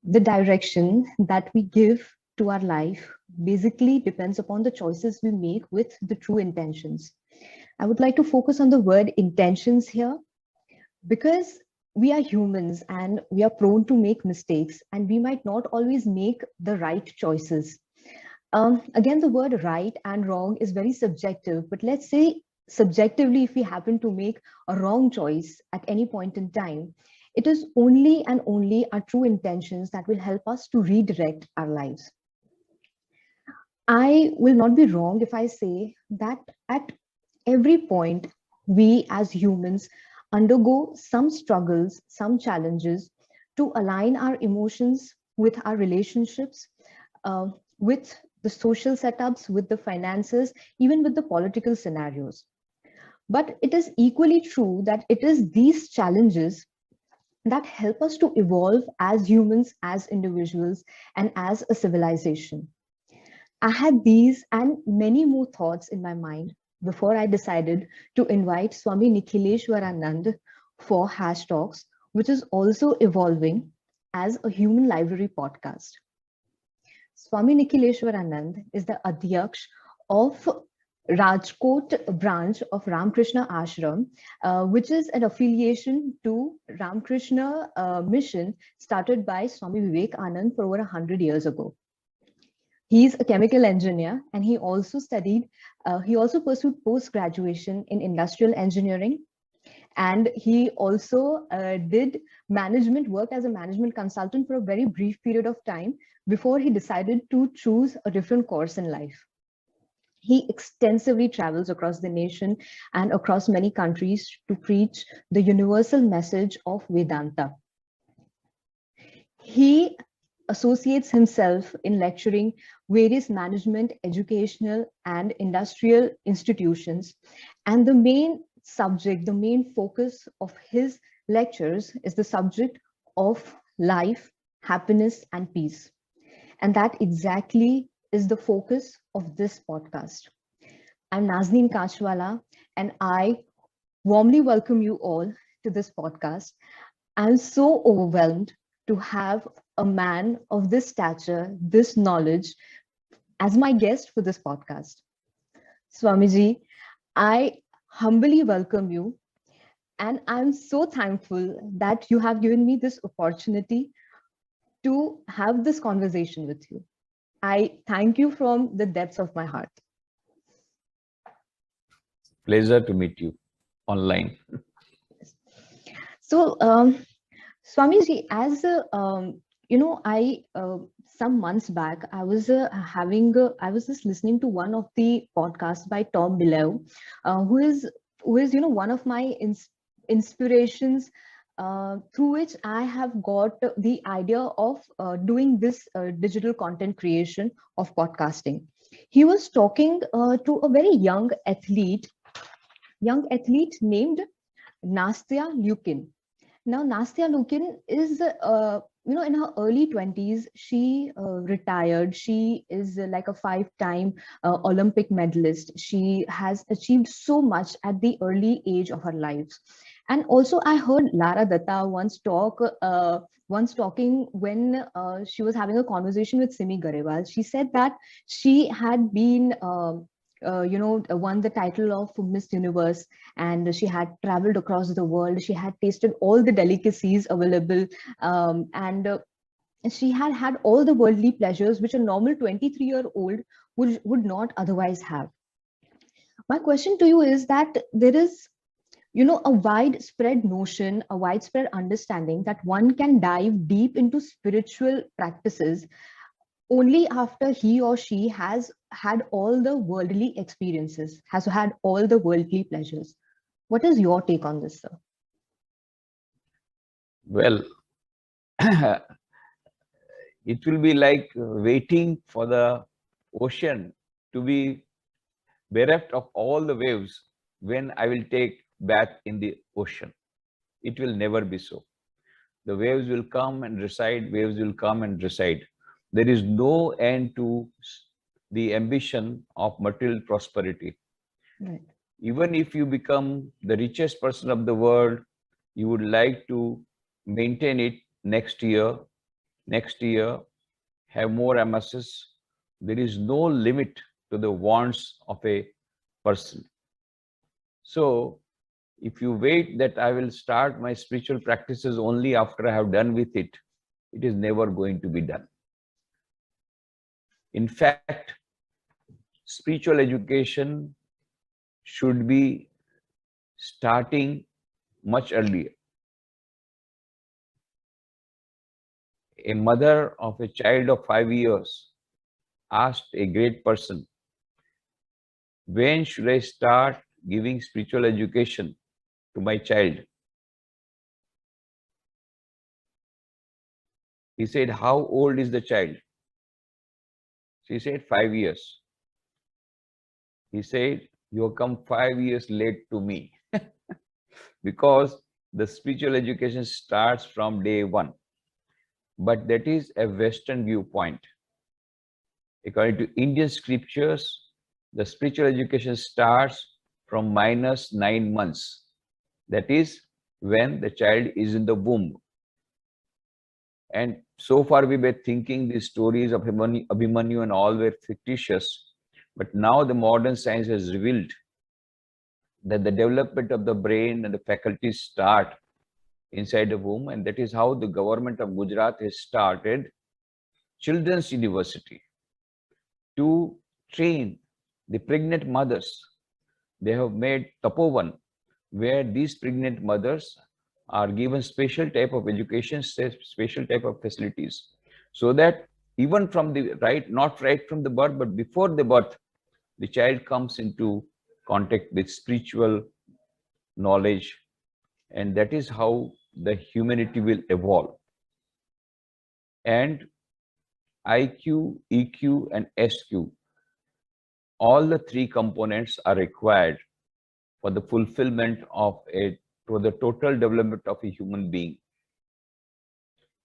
The direction that we give to our life basically depends upon the choices we make with the true intentions. I would like to focus on the word intentions here because we are humans and we are prone to make mistakes and we might not always make the right choices. Again, the word right and wrong is very subjective, but let's say subjectively, if we happen to make a wrong choice at any point in time, it is only and only our true intentions that will help us to redirect our lives. I will not be wrong if I say that at every point, we as humans undergo some struggles, some challenges to align our emotions with our relationships, with the social setups, with the finances, even with the political scenarios. But it is equally true that it is these challenges that help us to evolve as humans, as individuals, and as a civilization. I had these and many more thoughts in my mind before I decided to invite Swami Nikhileshwarananda for Hash Talks, which is also evolving as a human library podcast. Swami Nikhileshwarananda is the Adhyaksh of Rajkot branch of Ramakrishna Ashram, which is an affiliation to Ramakrishna Mission started by Swami Vivekananda for over 100 years ago. He's a chemical engineer and he also pursued post-graduation in industrial engineering. And he also did management work as a management consultant for a very brief period of time before he decided to choose a different course in life. He extensively travels across the nation and across many countries to preach the universal message of Vedanta. He associates himself in lecturing various management, educational, and industrial institutions. And the main subject, the main focus of his lectures is the subject of life, happiness, and peace. And that exactly is the focus of this podcast. I'm Nazneen Kachwala, and I warmly welcome you all to this podcast. I'm so overwhelmed to have a man of this stature, this knowledge, as my guest for this podcast. Swamiji, I humbly welcome you, and I'm so thankful that you have given me this opportunity to have this conversation with you. I thank you from the depths of my heart. Pleasure to meet you online. So, Swamiji, as some months back, I was I was just listening to one of the podcasts by Tom Bilyeu, who is one of my inspirations, through which I have got the idea of doing this digital content creation of podcasting. He was talking to a very young athlete named Nastya Lukin. Now, Nastya Lukin is, in her early 20s, she retired. She is like a 5-time Olympic medalist. She has achieved so much at the early age of her life. And also, I heard Lara Datta once talking when she was having a conversation with Simi Garewal. She said that she had been won the title of Miss Universe, and she had traveled across the world. She had tasted all the delicacies available, and she had had all the worldly pleasures which a normal 23-year-old would not otherwise have. My question to you is that there is, a widespread notion, a widespread understanding that one can dive deep into spiritual practices only after he or she has had all the worldly experiences, has had all the worldly pleasures. What is your take on this, sir? Well, it will be like waiting for the ocean to be bereft of all the waves when I will take bath in the ocean. It will never be so. The waves will come and recede, waves will come and recede. There is no end to the ambition of material prosperity. Right. Even if you become the richest person of the world, you would like to maintain it next year next year, have more MSs. There is no limit to the wants of a person. So, if you wait that I will start my spiritual practices only after I have done with it, it is never going to be done. In fact, spiritual education should be starting much earlier. A mother of a child of 5 years asked a great person, when should I start giving spiritual education to my child? He said, how old is the child? She said, 5 years. He said, you have come 5 years late to me because the spiritual education starts from day one. But that is a Western viewpoint. According to Indian scriptures, the spiritual education starts from -9 months. That is when the child is in the womb. And so far we were thinking these stories of Abhimanyu and all were fictitious. But now the modern science has revealed that the development of the brain and the faculties start inside the womb. And that is how the government of Gujarat has started Children's University to train the pregnant mothers. They have made Tapovan, where these pregnant mothers are given special type of education, special type of facilities, so that even from the not right from the birth, but before the birth, the child comes into contact with spiritual knowledge, and that is how the humanity will evolve. And IQ, EQ, and SQ, all the three components are required for the fulfillment of for the total development of a human being.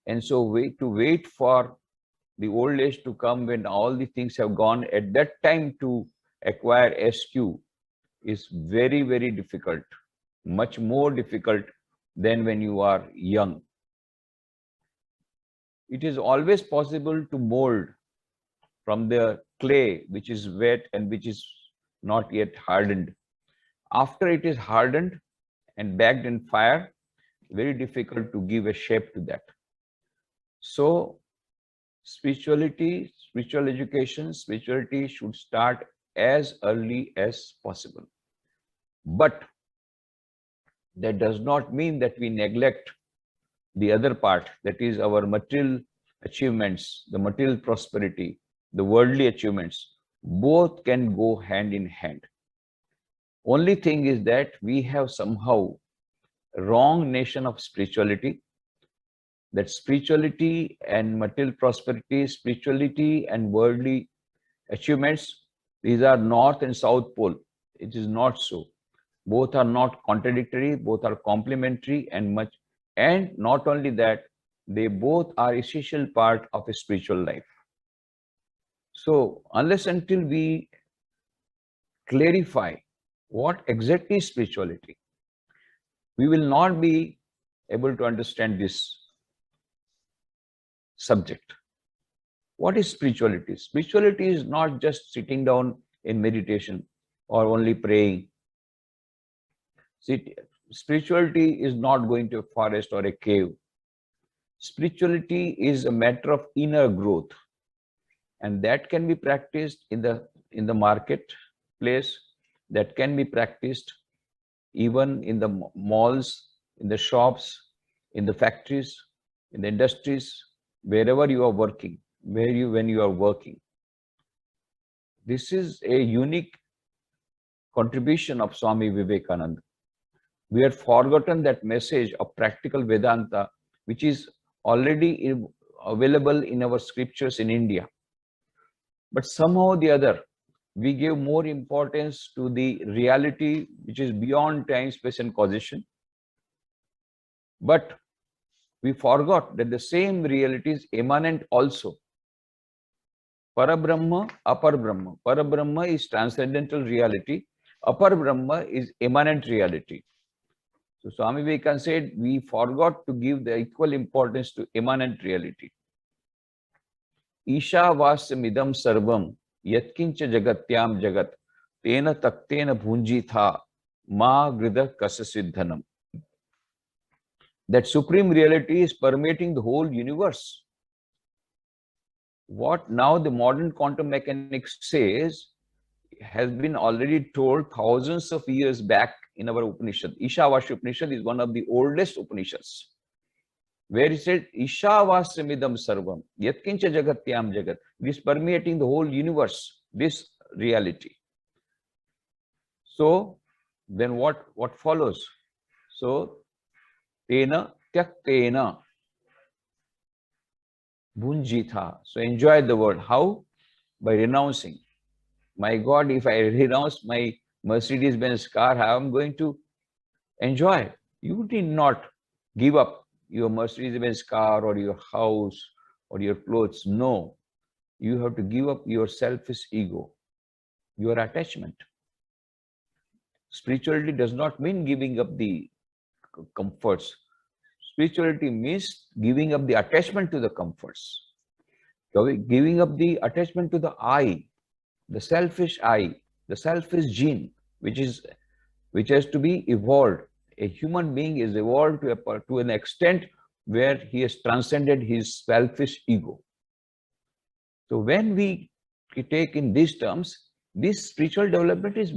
And so to wait for the old age to come when all the things have gone, at that time to acquire SQ is very, very difficult, much more difficult than when you are young. It is always possible to mold from the clay which is wet and which is not yet hardened. After it is hardened and baked in fire, very difficult to give a shape to that. So spirituality, spiritual education, spirituality should start as early as possible. But that does not mean that we neglect the other part, that is our material achievements, the material prosperity, the worldly achievements. Both can go hand in hand. Only thing is that we have somehow wrong notion of spirituality, that spirituality and material prosperity, spirituality and worldly achievements, these are north and south pole. It is not so. Both are not contradictory, both are complementary, and not only that, they both are essential part of a spiritual life. So unless until we clarify what exactly is spirituality, we will not be able to understand this subject. What is spirituality? Spirituality is not just sitting down in meditation or only praying. See, spirituality is not going to a forest or a cave. Spirituality is a matter of inner growth, and that can be practiced in the marketplace, that can be practiced even in the malls, in the shops, in the factories, in the industries, wherever you are working, when you are working. This is a unique contribution of Swami Vivekananda. We have forgotten that message of practical Vedanta, which is already available in our scriptures in India. But somehow or the other, we give more importance to the reality which is beyond time, space, and causation. But we forgot that the same reality is immanent also. Parabrahma, Apar Brahma. Parabrahma is transcendental reality. Apar Brahma is immanent reality. So Swami Vivekananda said, we forgot to give the equal importance to immanent reality. Ishavasya sarvam yatkincha jagatyam jagat tena taktena bhunjitha ma grida kasasiddhanam. That supreme reality is permeating the whole universe. What now the modern quantum mechanics says has been already told thousands of years back in our Upanishad. Ishavasya Upanishad is one of the oldest Upanishads, where it said, Ishavasya sarvam, yatkincha jagatyam jagat. This permeating the whole universe, this reality. So, then what follows? So, tena tyaktena bhunjitha. So, enjoy the world. How? By renouncing. My God, if I renounce my Mercedes-Benz car, how am I going to enjoy? You did not give up your Mercedes-Benz car or your house or your clothes. No, you have to give up your selfish ego, your attachment. Spirituality does not mean giving up the comforts. Spirituality means giving up the attachment to the comforts, giving up the attachment to the I, the selfish I, the selfish gene, which has to be evolved. A human being is evolved to an extent where he has transcended his selfish ego. So when we take in these terms, this spiritual development is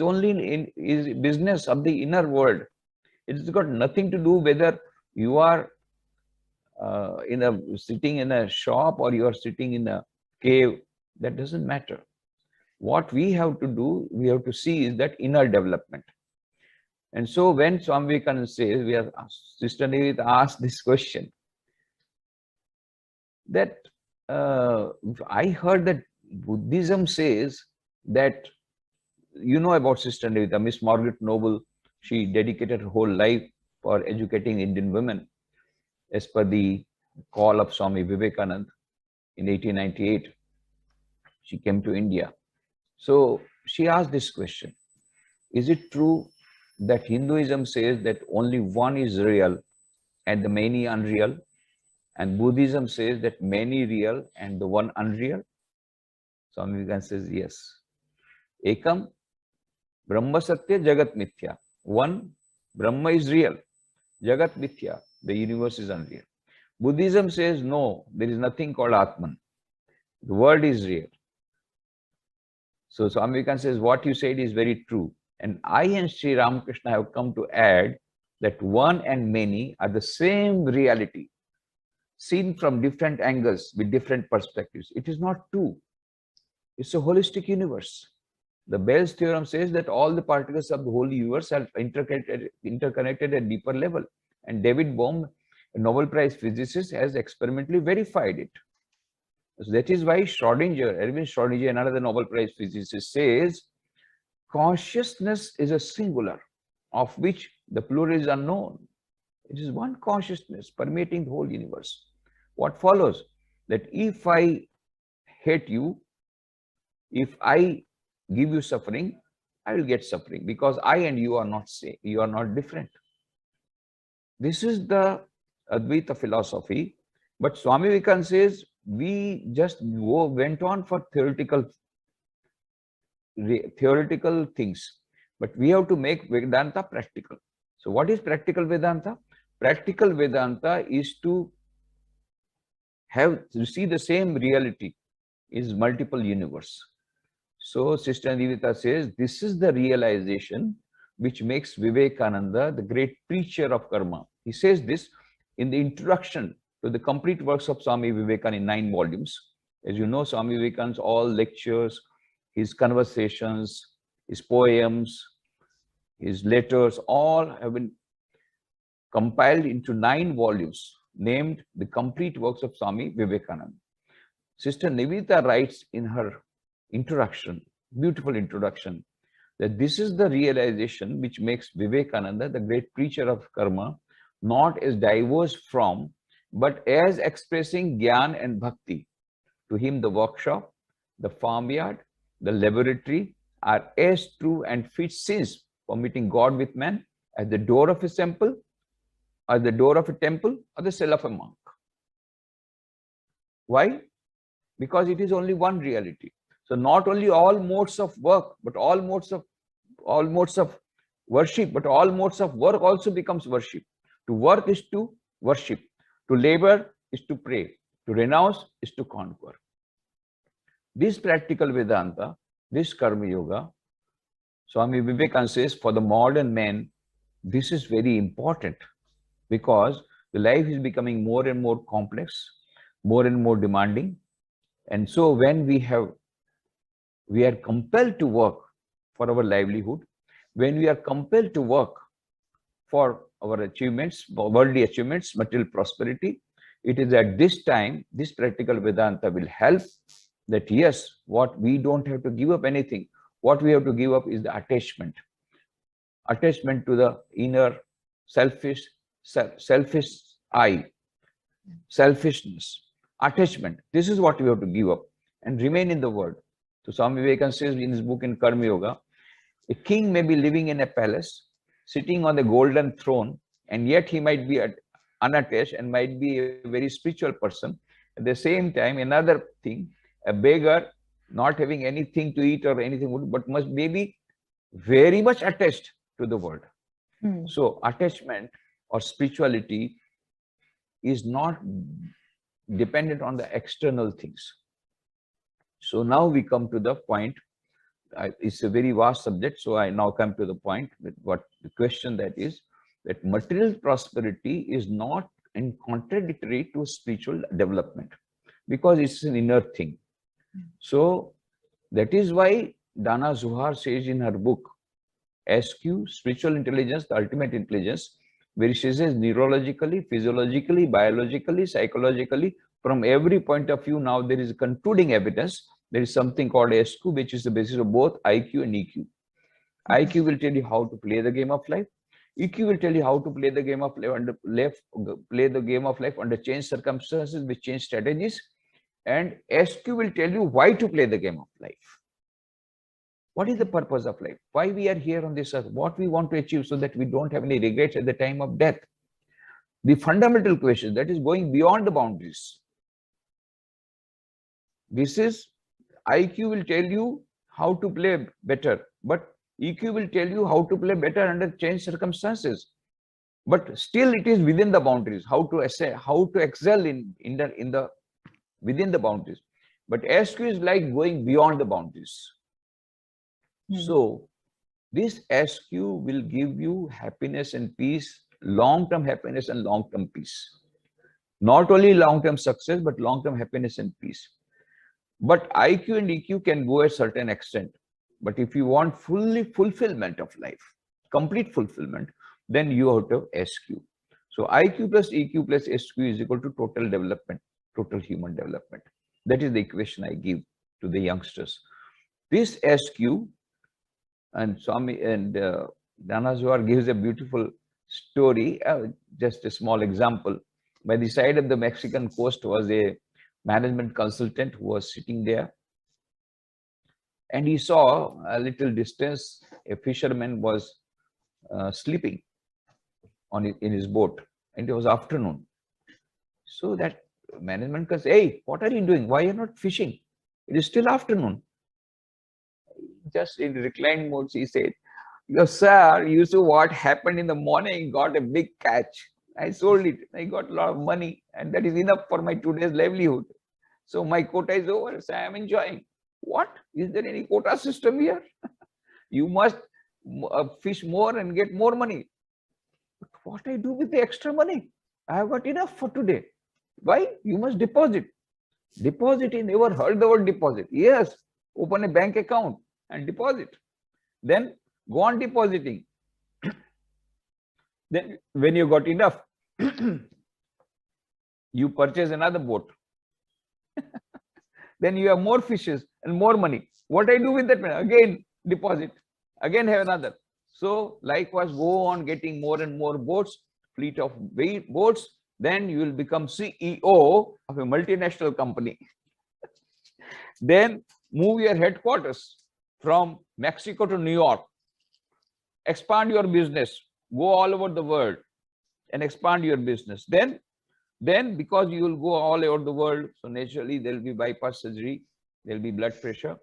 only is business of the inner world. It's got nothing to do whether you are sitting in a shop or you are sitting in a cave. That doesn't matter. What we have to do, we have to see is that inner development. And so when Swami Vivekananda says, Sister Nivedita asked this question, that I heard that Buddhism says that, you know about Sister Nivedita, Miss Margaret Noble, she dedicated her whole life for educating Indian women as per the call of Swami Vivekananda in 1898. She came to India. So she asked this question, is it true that Hinduism says that only one is real and the many unreal? And Buddhism says that many real and the one unreal? Swami Vivekananda says yes. Ekam Brahma Satya Jagat Mithya. One, Brahma is real. Jagat Mithya, the universe is unreal. Buddhism says no, there is nothing called Atman. The world is real. So Swami Vivekananda says what you said is very true. And I and Sri Ramakrishna have come to add that one and many are the same reality, seen from different angles with different perspectives. It is not two. It's a holistic universe. The Bell's theorem says that all the particles of the whole universe are interconnected at a deeper level. And David Bohm, a Nobel Prize physicist, has experimentally verified it. So that is why Erwin Schrödinger, another Nobel Prize physicist, says consciousness is a singular of which the plural is unknown. It is one consciousness permeating the whole universe. What follows? That if I hate you, if I give you suffering, I will get suffering, because I and you are not same. You are not different. This is the Advaita philosophy. But Swami Vivekananda says we just went on for theoretical things, but we have to make Vedanta practical. So what is practical Vedanta? Practical Vedanta is to see the same reality is multiple universe. So Sister Nivedita says this is the realization which makes Vivekananda the great preacher of karma. He says this in the introduction to the complete works of Swami Vivekananda in 9 volumes. As you know, Swami Vivekananda's all lectures, his conversations, his poems, his letters, all have been compiled into 9 volumes named The Complete Works of Swami Vivekananda. Sister Nivedita writes in her introduction, beautiful introduction, that this is the realization which makes Vivekananda the great preacher of karma, not as diverse from, but as expressing Gyan and Bhakti. To him, the workshop, the farmyard, the laboratory are as true and fit scenes for meeting God with man as the door of a temple, or the door of a temple, or the cell of a monk. Why? Because it is only one reality. So not only all modes of work, but all modes of worship, but all modes of work also becomes worship. To work is to worship. To labor is to pray. To renounce is to conquer. This practical Vedanta, this Karma Yoga, Swami Vivekananda says, for the modern man, this is very important because the life is becoming more and more complex, more and more demanding. And so when we are compelled to work for our livelihood, when we are compelled to work for our achievements, worldly achievements, material prosperity, it is at this time, this practical Vedanta will help that yes, what we don't have to give up anything. What we have to give up is the attachment. Attachment to the inner selfish I, selfishness, attachment. This is what we have to give up and remain in the world. So Swami Vivekananda says in his book in Karma Yoga, a king may be living in a palace, sitting on the golden throne, and yet he might be unattached and might be a very spiritual person. At the same time, another thing, a beggar not having anything to eat or anything, but must maybe very much attached to the world. So attachment or spirituality is not dependent on the external things. So now we come to the point. It's a very vast subject, so I now come to the point with what the question that is, that material prosperity is not in contradictory to spiritual development because it's an inner thing. So that is why Dana Zohar says in her book, SQ, Spiritual Intelligence, the Ultimate Intelligence, where she says neurologically, physiologically, biologically, psychologically, from every point of view, now there is concluding evidence. There is something called SQ, which is the basis of both IQ and EQ. IQ will tell you how to play the game of life. EQ will tell you how to play the game of life under changed circumstances with changed strategies. And SQ will tell you why to play the game of life. What is the purpose of life? Why we are here on this earth? What we want to achieve so that we don't have any regrets at the time of death? The fundamental question that is going beyond the boundaries. This is IQ will tell you how to play better, but EQ will tell you how to play better under changed circumstances. But still, it is within the boundaries. How to excel within the boundaries. But SQ is like going beyond the boundaries. So this SQ will give you happiness and peace, long-term happiness and long-term peace. Not only long-term success, but long-term happiness and peace. But IQ and EQ can go a certain extent. But if you want fulfillment of life, complete fulfillment, then you have to have SQ. So IQ plus EQ plus SQ is equal to total development, total human development. That is the equation I give to the youngsters. This SQ, and Swami and Dana Zohar gives a beautiful story, just a small example. By the side of the Mexican coast was a management consultant who was sitting there, and he saw a little distance a fisherman was sleeping in his boat, and it was afternoon. So that management can say, "Hey, what are you doing? Why are you not fishing? It is still afternoon." Just in reclined mode, he said, "Sir, you saw what happened in the morning, got a big catch. I sold it. I got a lot of money, and that is enough for my today's livelihood. So my quota is over, so I am enjoying." What? Is there any quota system here? You must fish more and get more money. But what I do with the extra money? I have got enough for today. Why? You must deposit. Deposit, you never heard the word deposit. Yes, open a bank account and deposit. Then go on depositing. Then when you got enough, you purchase another boat. Then you have more fishes and more money. What I do with that money? Again, deposit. Again have another. So likewise, go on getting more and more boats, fleet of boats. Then you will become CEO of a multinational company. Then move your headquarters from Mexico to New York. Expand your business. Go all over the world and expand your business. Then Then because you will go all over the world, so naturally there will be bypass surgery, there will be blood pressure.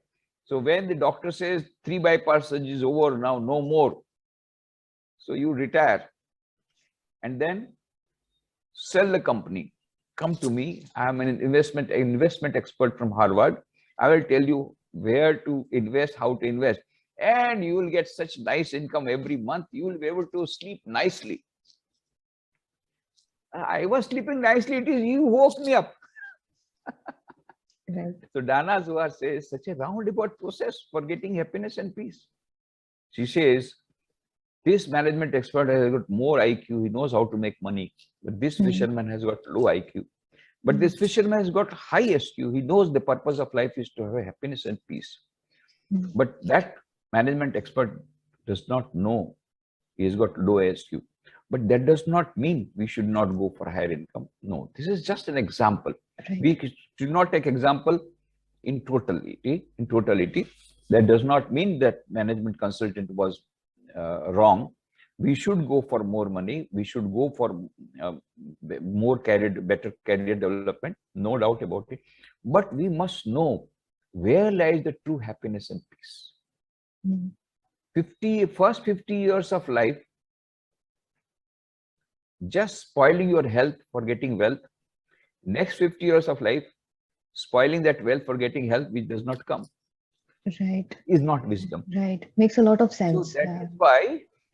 So when the doctor says 3 bypass surgery is over now, no more, so you retire and then sell the company. Come to me. I am an investment expert from Harvard. I will tell you where to invest, how to invest, and you will get such nice income every month. You will be able to sleep nicely. I was sleeping nicely. It is you who woke me up. Right. So Dana Zohar says such a roundabout process for getting happiness and peace. She says this management expert has got more IQ. He knows how to make money, but this fisherman has got low IQ. But this fisherman has got high SQ. He knows the purpose of life is to have happiness and peace. But that management expert does not know he has got low SQ. But that does not mean we should not go for higher income. No, this is just an example. Right. We should not take example in totality. That does not mean that management consultant was wrong. We should go for more money. We should go for better career development. No doubt about it. But we must know where lies the true happiness and peace. First 50 years of life, just spoiling your health for getting wealth. Next 50 years of life, spoiling that wealth for getting health, which does not come. Right. Is not wisdom. Right. Makes a lot of sense. So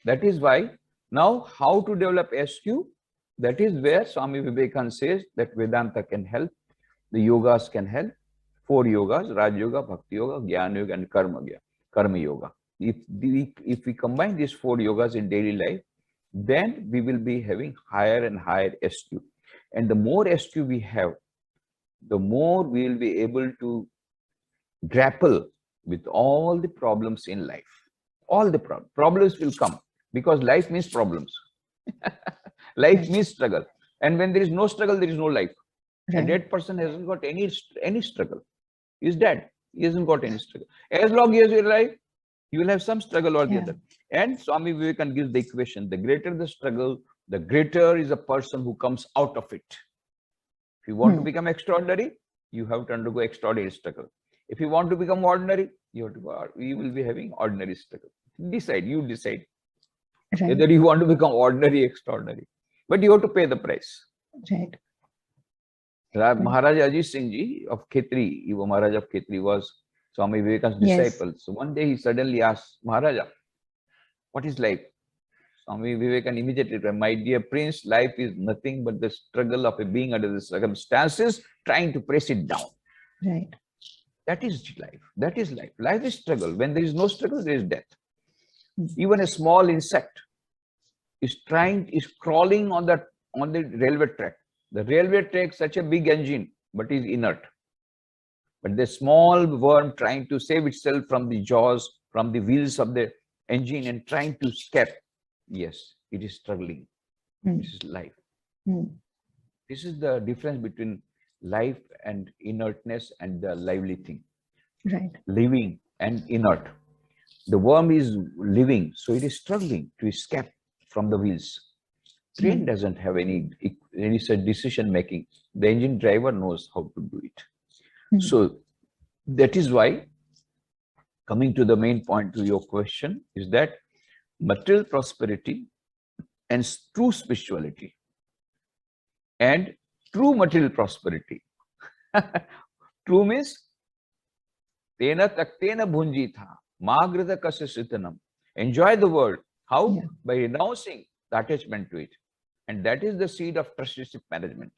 that is why now how to develop SQ, that is where Swami Vivekananda says that Vedanta can help, the yogas can help, 4 yogas, Raj Yoga, Bhakti Yoga, Jnana Yoga and Karma Yoga. If we combine these 4 yogas in daily life, then we will be having higher and higher SQ. And the more SQ we have, the more we will be able to grapple with all the problems in life. All the problems will come because life means problems. Life means struggle. And when there is no struggle, there is no life. Right. A dead person hasn't got any struggle. He's dead. He hasn't got any struggle. As long as you're alive, you will have some struggle or the other. And Swami Vivekananda gives the equation. The greater the struggle, the greater is a person who comes out of it. If you want to become extraordinary, you have to undergo extraordinary struggle. If you want to become ordinary, you will be having ordinary struggle. You decide. Right. Whether you want to become ordinary, extraordinary. But you have to pay the price. Right. Maharaja Ajit Singh Ji of Khetri, Maharaj of Khetri was Swami Vivekananda's disciple. So one day he suddenly asked Maharaja, what is life? Swami Vivekananda immediately replied, my dear prince, life is nothing but the struggle of a being under the circumstances, trying to press it down. Right. That is life. That is life. Life is struggle. When there is no struggle, there is death. Even a small insect is crawling on the railway track. The railway track is such a big engine, but is inert. But the small worm trying to save itself from the jaws, from the wheels of the engine and trying to escape. Yes, it is struggling. This is life. This is the difference between life and inertness and the lively thing. Right. Living and inert. The worm is living, so it is struggling to escape from the wheels. Train doesn't have any such decision making. The engine driver knows how to do it. So that is why, coming to the main point to your question, is that material prosperity and true spirituality and true material prosperity. True means tena taktena bhunjitha magrita kasasitanam. Enjoy the world. How? By renouncing the attachment to it. And that is the seed of trusteeship management.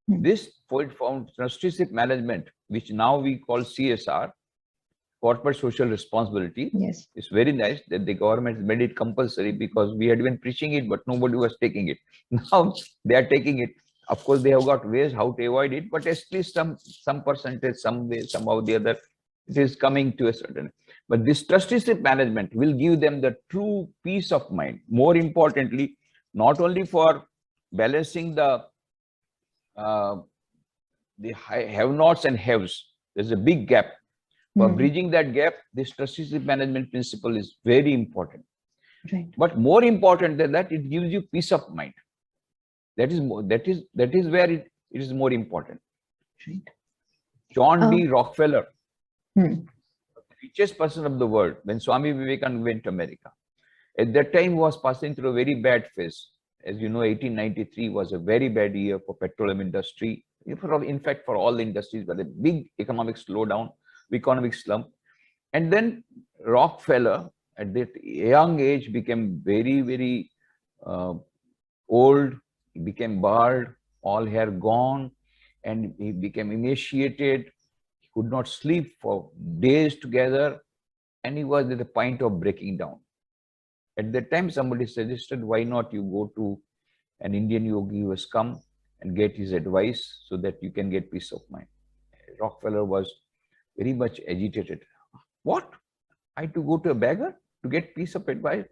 This found trusteeship management, which now we call CSR, corporate social responsibility. Yes. It's very nice that the government made it compulsory because we had been preaching it, but nobody was taking it. Now they are taking it. Of course, they have got ways how to avoid it, but at least some percentage, some way, somehow the other, it is coming to a certain. But this trusteeship management will give them the true peace of mind. More importantly, not only for balancing the have-nots and haves. There's a big gap. For bridging that gap, this trusteeship management principle is very important. Right. But more important than that, it gives you peace of mind. That is more, that is where it is more important. John D. Rockefeller, Hmm. richest person of the world, when Swami Vivekananda went to America, at that time was passing through a very bad phase. As you know, 1893 was a very bad year for petroleum industry, in fact, for all the industries, but a big economic slowdown, economic slump. And then Rockefeller, at that young age, became very, very old. He became bald, all hair gone, and he became emaciated. He could not sleep for days together, and he was at the point of breaking down. At that time, somebody suggested, why not you go to an Indian yogi who has come and get his advice so that you can get peace of mind. Rockefeller was very much agitated. What? I to go to a beggar to get piece of advice?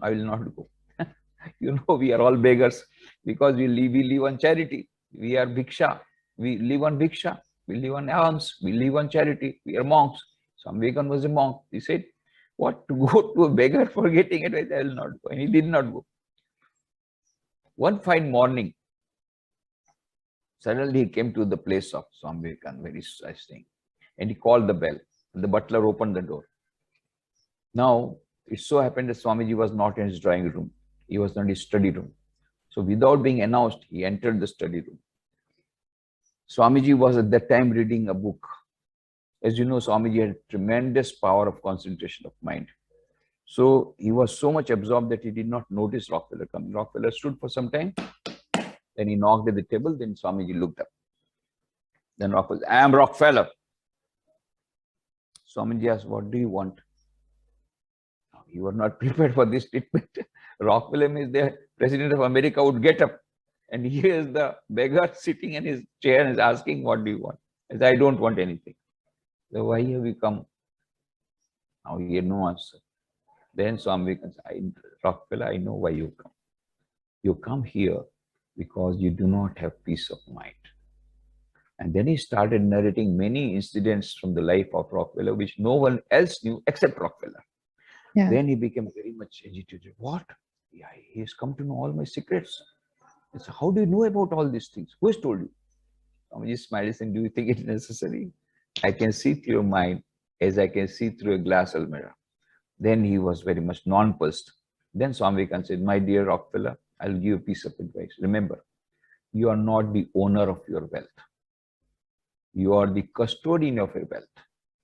I will not go. You know, we are all beggars because we live on charity. We are bhiksha. We live on bhiksha. We live on alms. We live on charity. We are monks. Swami Vivekananda was a monk. He said, what, to go to a beggar for getting advice? I will not go. And he did not go. One fine morning, suddenly he came to the place of Swami Vivekananda, where he was staying, and he called the bell. The butler opened the door. Now, it so happened that Swamiji was not in his drawing room. He was in his study room. So without being announced, he entered the study room. Swamiji was at that time reading a book. As you know, Swamiji had tremendous power of concentration of mind. So he was so much absorbed that he did not notice Rockefeller coming. Rockefeller stood for some time. Then he knocked at the table. Then Swamiji looked up. Then Rockefeller said, I am Rockefeller. Swamiji asked, what do you want? You were not prepared for this statement. Rockefeller is the president of America, would get up. And here is the beggar sitting in his chair and is asking, what do you want? He said, I don't want anything. So why have you come? Now he had no answer. Then Swami Vivekananda said, Rockefeller, I know why you come. You come here because you do not have peace of mind. And then he started narrating many incidents from the life of Rockefeller, which no one else knew except Rockefeller. Yeah. Then he became very much agitated. What? Yeah, he has come to know all my secrets. I said, how do you know about all these things? Who has told you? Swamiji smiled and said, do you think it is necessary? I can see through your mind as I can see through a glass mirror. Then he was very much nonplussed. Then Swami Vivekananda said, my dear Rockefeller, I will give you a piece of advice. Remember, you are not the owner of your wealth. You are the custodian of your wealth.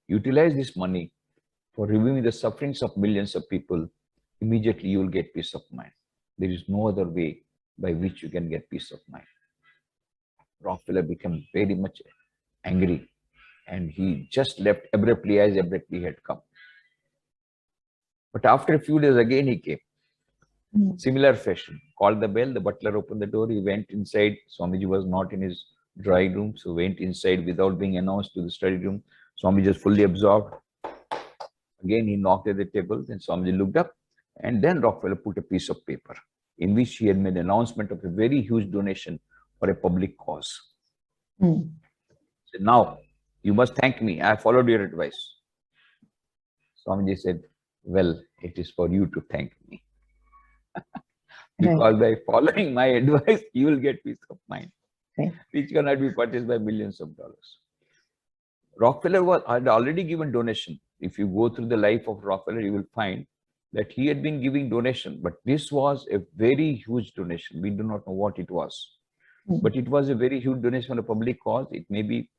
Utilize this money for removing the sufferings of millions of people. Immediately you will get peace of mind. There is no other way by which you can get peace of mind. Rockefeller became very much angry and he just left abruptly as abruptly had come. But after a few days again he came. Similar fashion, called the bell, the butler opened the door, he went inside. Swamiji was not in his drawing room, so went inside without being announced to the study room. Swamiji was fully absorbed. Again he knocked at the table, then Swamiji looked up, and then Rockefeller put a piece of paper in which he had made an announcement of a very huge donation for a public cause. So now, you must thank me, I followed your advice. Swamiji said, well, it is for you to thank me. Because by following my advice, you will get peace of mind, which cannot be purchased by millions of dollars. Rockefeller had already given donation. If you go through the life of Rockefeller, you will find that he had been giving donation, but this was a very huge donation. We do not know what it was, but it was a very huge donation for a public cause. It may be,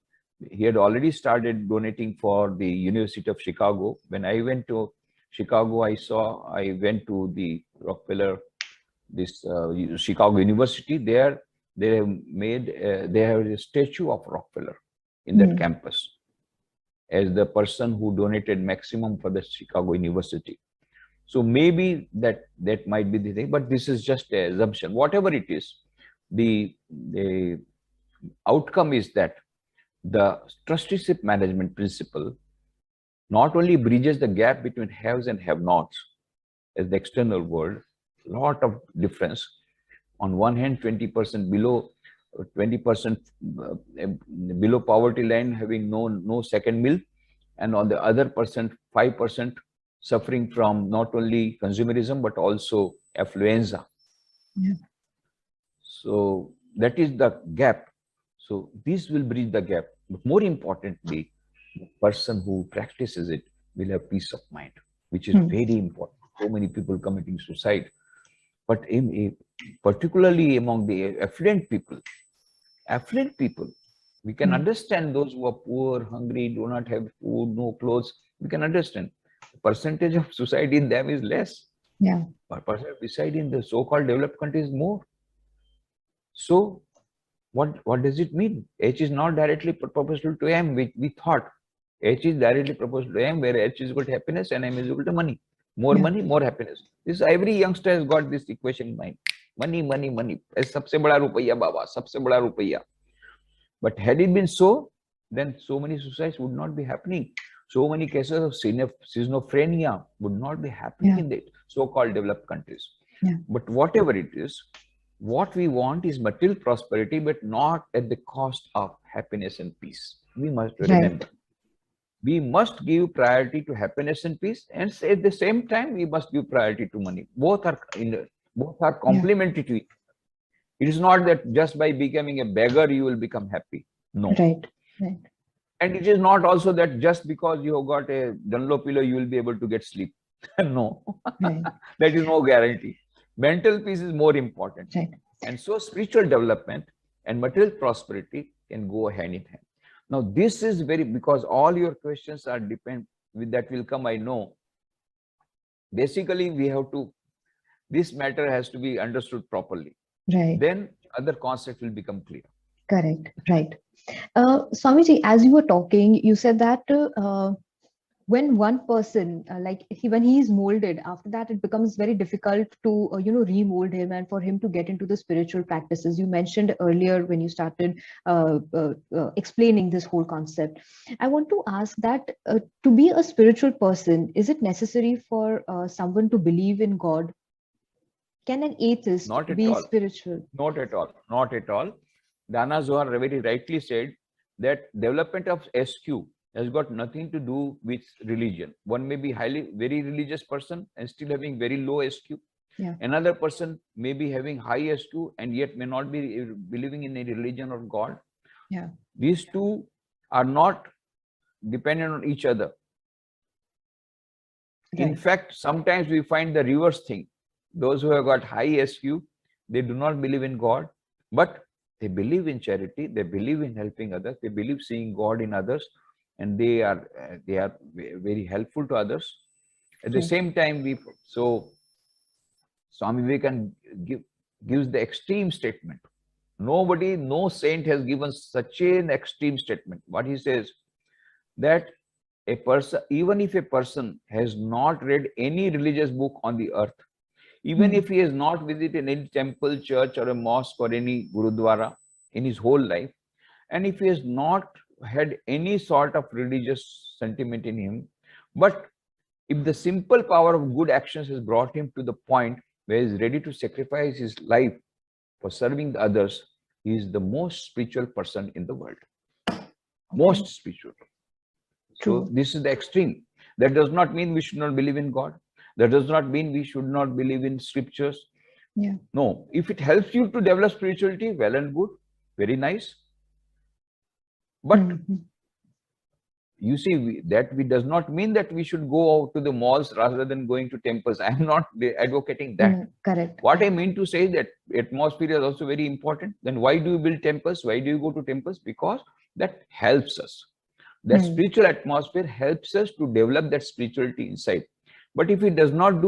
he had already started donating for the University of Chicago. When I went to Chicago, I went to the Rockefeller, this Chicago University. There they have made, they have a statue of Rockefeller in that campus as the person who donated maximum for the Chicago University. So maybe that might be the thing, but this is just an assumption. Whatever it is, the outcome is that the trusteeship management principle not only bridges the gap between haves and have-nots as the external world, lot of difference. On one hand, 20% below, 20% below poverty line, having no second meal, and on the other percent, 5% suffering from not only consumerism but also affluenza. So that is the gap. So this will bridge the gap. But more importantly, the person who practices it will have peace of mind, which is very important. So many people committing suicide, but particularly among the affluent people, we can understand those who are poor, hungry, do not have food, no clothes. We can understand. The percentage of suicide in them is less. Yeah. But percentage of suicide in the so-called developed countries is more. So what does it mean? H is not directly proportional to M, which we thought. H is directly proportional to M, where H is equal to happiness and M is equal to money. More money, more happiness. This every youngster has got this equation in mind. Money, money, money. सबसे बड़ा रुपया बाबा, सबसे बड़ा रुपया. But had it been so, then so many suicides would not be happening. So many cases of schizophrenia would not be happening in the so-called developed countries. But whatever it is, what we want is material prosperity, but not at the cost of happiness and peace. We must remember. We must give priority to happiness and peace, and at the same time, we must give priority to money. Both are complementary to each other. It is not that just by becoming a beggar, you will become happy. No. Right. And it is not also that just because you have got a Dunlop pillow, you will be able to get sleep. No. That is no guarantee. Mental peace is more important. And so spiritual development and material prosperity can go hand in hand. Now, this is because all your questions are with that will come, I know. Basically, this matter has to be understood properly. Then other concepts will become clear. Correct. Right. Swamiji, as you were talking, you said that when one person, when he is molded, after that it becomes very difficult to, remold him and for him to get into the spiritual practices. You mentioned earlier when you started explaining this whole concept. I want to ask that to be a spiritual person, is it necessary for someone to believe in God? Can an atheist be spiritual? Not at all. Not at all. Dana Zohar very rightly said that development of SQ has got nothing to do with religion. One may be very religious person and still having very low SQ. Another person may be having high SQ and yet may not be believing in a religion or God. These two are not dependent on each other. In fact, sometimes we find the reverse thing. Those who have got high SQ, they do not believe in God, but they believe in charity, they believe in helping others, they believe seeing God in others, and they are very helpful to others. At the same time, Swami Vivekananda gives the extreme statement. No saint has given such an extreme statement. What he says, that a person, even if a person has not read any religious book on the earth, even if he has not visited any temple, church, or a mosque, or any gurudwara in his whole life, and if he has not had any sort of religious sentiment in him, but if the simple power of good actions has brought him to the point where he is ready to sacrifice his life for serving the others, he is the most spiritual person in the world. Most spiritual. So this is the extreme. That does not mean we should not believe in God. That does not mean we should not believe in scriptures. No, if it helps you to develop spirituality, well and good, very nice. But you see, that does not mean that we should go out to the malls rather than going to temples. I am not advocating that. Correct. What I mean to say is that atmosphere is also very important. Then why do you build temples? Why do you go to temples? Because that helps us. That spiritual atmosphere helps us to develop that spirituality inside. But if it does not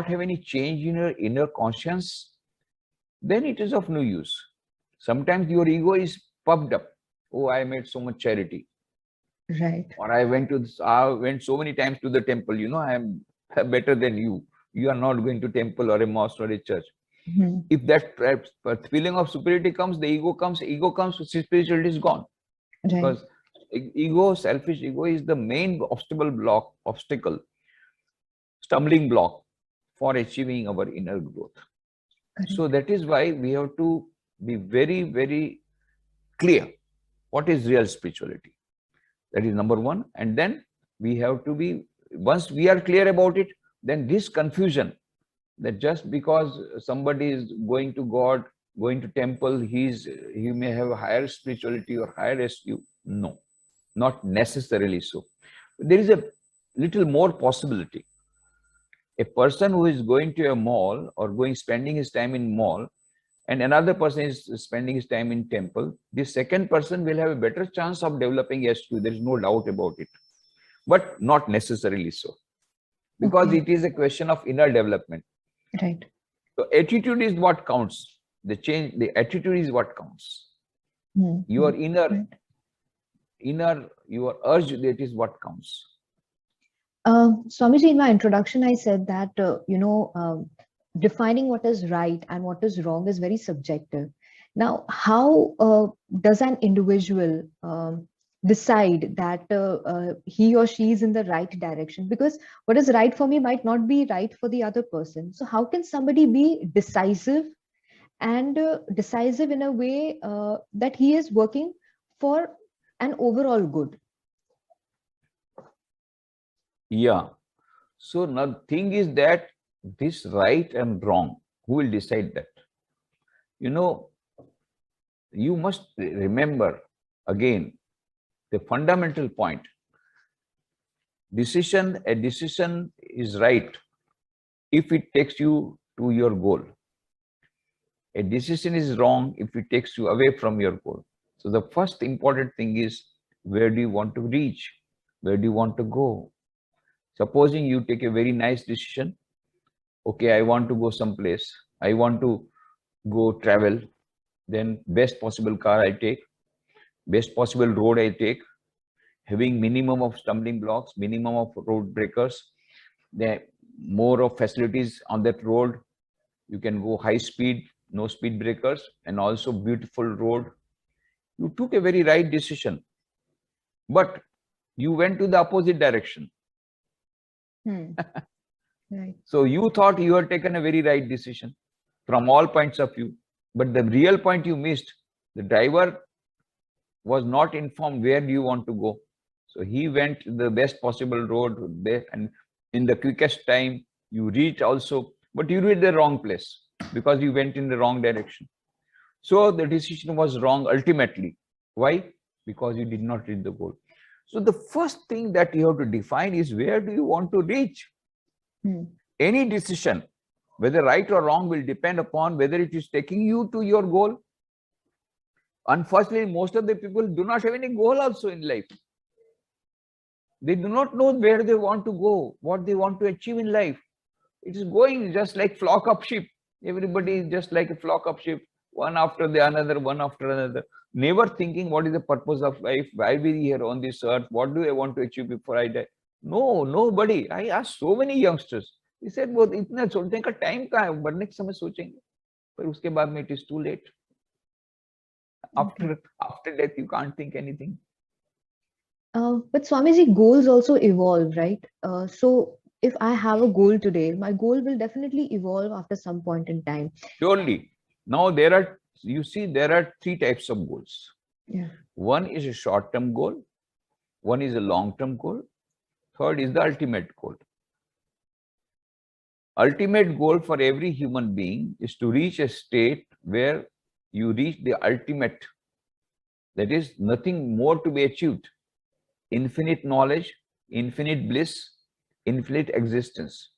have any change in your inner conscience, then it is of no use. Sometimes your ego is puffed up. Oh, I made so much charity. Or I went so many times to the temple. I am better than you. You are not going to temple or a mosque or a church. If that feeling of superiority comes, the ego comes, spirituality is gone. Because selfish ego is the main obstacle, stumbling block for achieving our inner growth. So that is why we have to be very, very clear what is real spirituality. That is number one. And then we have to be, once we are clear about it, then this confusion that just because somebody is going to God, going to temple, he may have a higher spirituality or higher SQ. No, not necessarily so. There is a little more possibility. A person who is going to a mall or spending his time in mall, and another person is spending his time in temple, the second person will have a better chance of developing SQ. There is no doubt about it, but not necessarily so, because Okay. it is a question of inner development. Right. So attitude is what counts. The attitude is what counts. Your Right. your urge, that is what counts. Swamiji, in my introduction, I said that, defining what is right and what is wrong is very subjective. Now, how does an individual decide that he or she is in the right direction? Because what is right for me might not be right for the other person. So, how can somebody be decisive and decisive in a way that he is working for an overall good? Yeah. So now the thing is that this right and wrong, who will decide that? You must remember again the fundamental point. A decision is right if it takes you to your goal. A decision is wrong if it takes you away from your goal. So the first important thing is, where do you want to reach? Where do you want to go? Supposing you take a very nice decision, okay, I want to go someplace, I want to go travel, then best possible car I take, best possible road I take, having minimum of stumbling blocks, minimum of road breakers, there more of facilities on that road. You can go high speed, no speed breakers, and also beautiful road. You took a very right decision, but you went to the opposite direction. Right. So you thought you had taken a very right decision from all points of view, but the real point you missed. The driver was not informed where do you want to go. So he went the best possible road there, and in the quickest time you reached also, but you reached the wrong place because you went in the wrong direction. So the decision was wrong ultimately. Why? Because you did not reach the goal. So the first thing that you have to define is, where do you want to reach? Any decision, whether right or wrong, will depend upon whether it is taking you to your goal. Unfortunately, most of the people do not have any goal also in life. They do not know where they want to go, what they want to achieve in life. It is going just like flock of sheep. Everybody is just like a flock of sheep, one after the another, one after another, never thinking what is the purpose of life, why we here on this earth, what do I want to achieve before I die. No, nobody. I asked so many youngsters. He said, "वो इतना सोचने का time कहाँ है? मरने के समय सोचेंगे, पर उसके बाद में it is too late. After death, you can't think anything." But Swamiji, goals also evolve, right? So if I have a goal today, my goal will definitely evolve after some point in time. Surely. Now you see, there are three types of goals. Yeah. One is a short-term goal, one is a long-term goal, third is the ultimate goal. Ultimate goal for every human being is to reach a state where you reach the ultimate. That is nothing more to be achieved. Infinite knowledge, infinite bliss, infinite existence.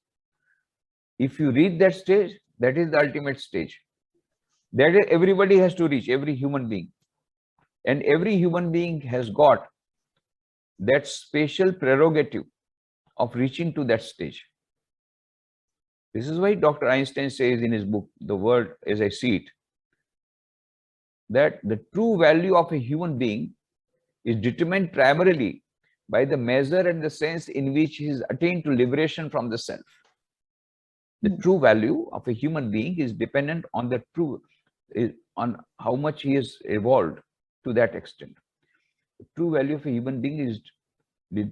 If you reach that stage, that is the ultimate stage. That everybody has to reach, every human being. And every human being has got that special prerogative of reaching to that stage. This is why Dr. Einstein says in his book, The World as I See It, that the true value of a human being is determined primarily by the measure and the sense in which he is attained to liberation from the self. The true value of a human being is dependent on on how much he has evolved to that extent. The true value of a human being is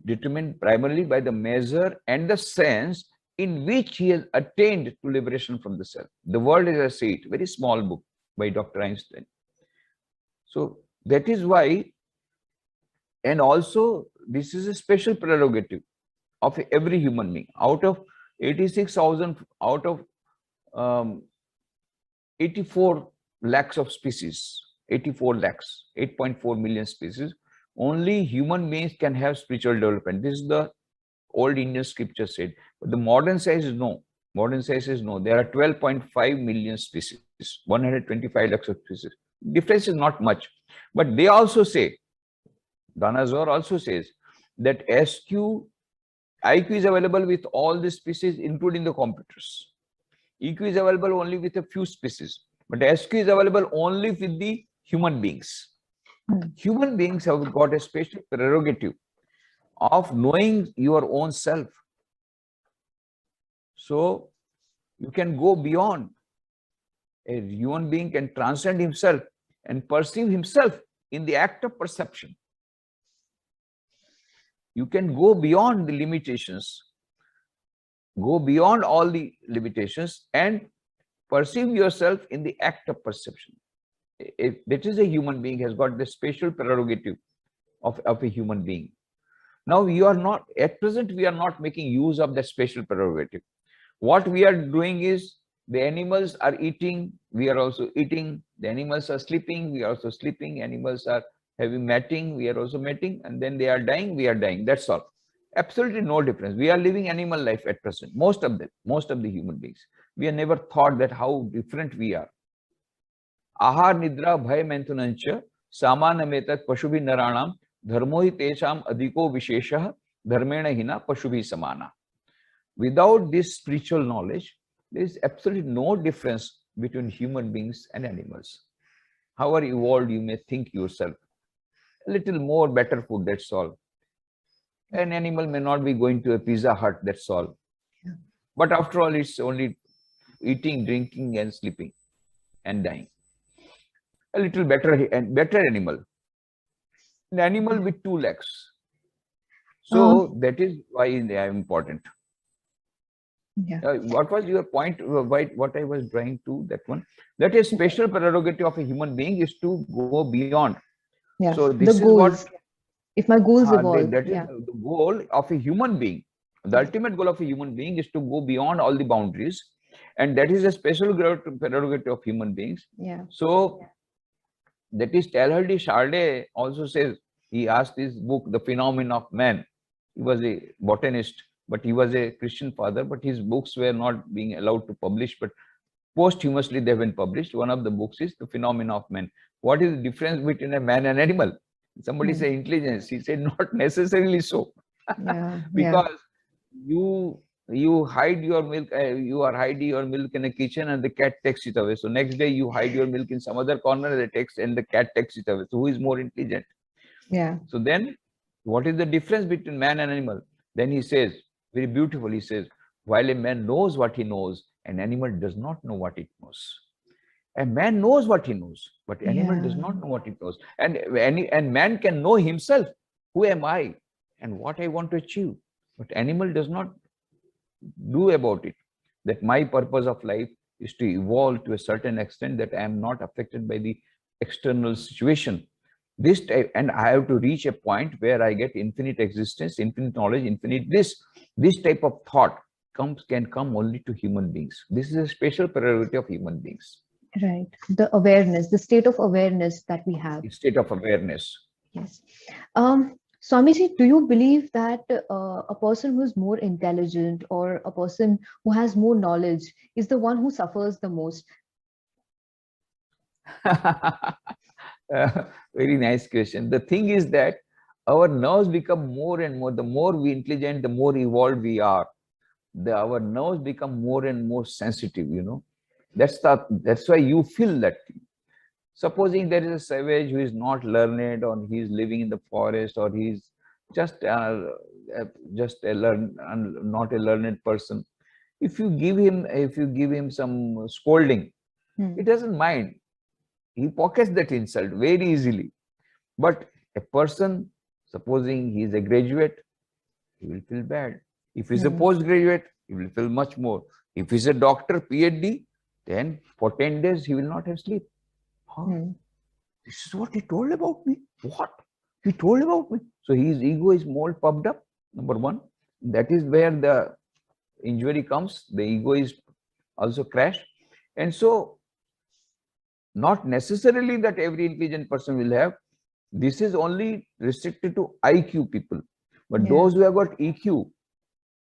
determined primarily by the measure and the sense in which he has attained to liberation from the self. The World as I See It, very small book by Dr. Einstein. So that is why, and also this is a special prerogative of every human being. Out of 86,000, out of um, 84 lakhs of species, 84 lakhs, 8.4 million species. Only human beings can have spiritual development. This is the old Indian scripture said. But the modern science is no. Modern science is no. There are 12.5 million species, 125 lakhs of species. Difference is not much. But they also say, Danazor also says that IQ is available with all the species, including the computers. EQ is available only with a few species, but SQ is available only with the human beings. Human beings have got a special prerogative of knowing your own self. So you can go beyond. A human being can transcend himself and perceive himself in the act of perception. You can go beyond the limitations, go beyond all the limitations and perceive yourself in the act of perception. If that is a human being, has got the special prerogative of a human being. Now we are not, at present, we are not making use of that special prerogative. What we are doing is, the animals are eating, we are also eating. The animals are sleeping, we are also sleeping. Animals are having mating, we are also mating. And then they are dying, we are dying. That's all. Absolutely no difference. We are living animal life at present. Most of the human beings. We have never thought that how different we are. Ahar nidra bhay menthunancha samanametat pashubi naranam dharmo hi tesham adhiko visheshah dharmena hina pashubi samana. Without this spiritual knowledge, there is absolutely no difference between human beings and animals. However evolved you may think yourself, a little more better food, that's all. An animal may not be going to a Pizza Hut, that's all. Yeah. But after all, it's only eating, drinking, and sleeping and dying. A little better and better animal. An animal with 2 legs. So that is why they are important. Yeah. What was your point? What I was trying to that one? That is special prerogative of a human being is to go beyond. Yeah. So this the is goals. what. If my goals evolve, that is the goal of a human being. The ultimate goal of a human being is to go beyond all the boundaries, and that is a special prerogative of human beings. Yeah. So that is Teilhard Chardin also says, he asked his book, The Phenomenon of Man. He was a botanist, but he was a Christian father, but his books were not being allowed to publish, but posthumously they have been published. One of the books is The Phenomenon of Man. What is the difference between a man and animal? Somebody say intelligence. He said not necessarily so. Yeah, because you hide your milk, you are hiding your milk in a kitchen and the cat takes it away. So next day you hide your milk in some other corner and the cat takes it away. So who is more intelligent? Yeah. So then what is the difference between man and animal? Then he says, very beautiful, he says, while a man knows what he knows, an animal does not know what it knows. A man knows what he knows, but animal does not know what it knows. And man can know himself. Who am I and what I want to achieve? But animal does not do about it. That my purpose of life is to evolve to a certain extent that I am not affected by the external situation. This type, and I have to reach a point where I get infinite existence, infinite knowledge, infinite this. This type of thought can come only to human beings. This is a special prerogative of human beings. Right. The awareness, the state of awareness that we have. State of awareness. Yes. Swamiji, do you believe that a person who is more intelligent or a person who has more knowledge is the one who suffers the most? Very nice question. The thing is that our nerves become more and more, the more we intelligent, the more evolved we are. Our nerves become more and more sensitive, you know. That's why you feel that. Supposing there is a savage who is not learned, or he is living in the forest, or he is just not a learned person. If you give him some scolding, he doesn't mind. He pockets that insult very easily. But a person, supposing he is a graduate, he will feel bad. If he's a postgraduate, he will feel much more. If he's a doctor, PhD, then for 10 days he will not have sleep. This is what he told about me. What? He told about me. So his ego is more puffed up, number one. That is where the injury comes. The ego is also crash. And so not necessarily that every intelligent person will have. This is only restricted to IQ people. But Yeah. those who have got EQ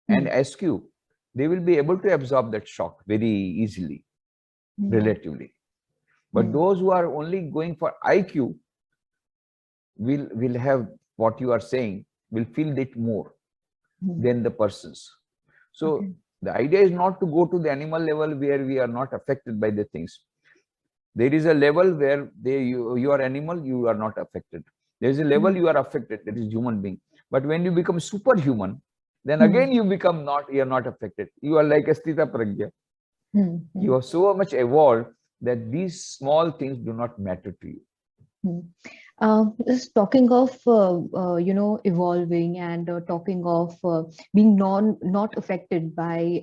and Hmm. SQ, they will be able to absorb that shock very easily, Hmm. relatively. But Hmm. those who are only going for IQ will have what you are saying, will feel it more Hmm. than the persons. So Okay. the idea is not to go to the animal level where we are not affected by the things. There is a level where you are animal, you are not affected. There is a level Hmm. you are affected, that is human being. But when you become superhuman, then Hmm. again you become not, you are not affected. You are like a Sthita Pragya. Hmm. You Hmm. are so much evolved that these small things do not matter to you. Hmm. Just talking of evolving and talking of being not affected by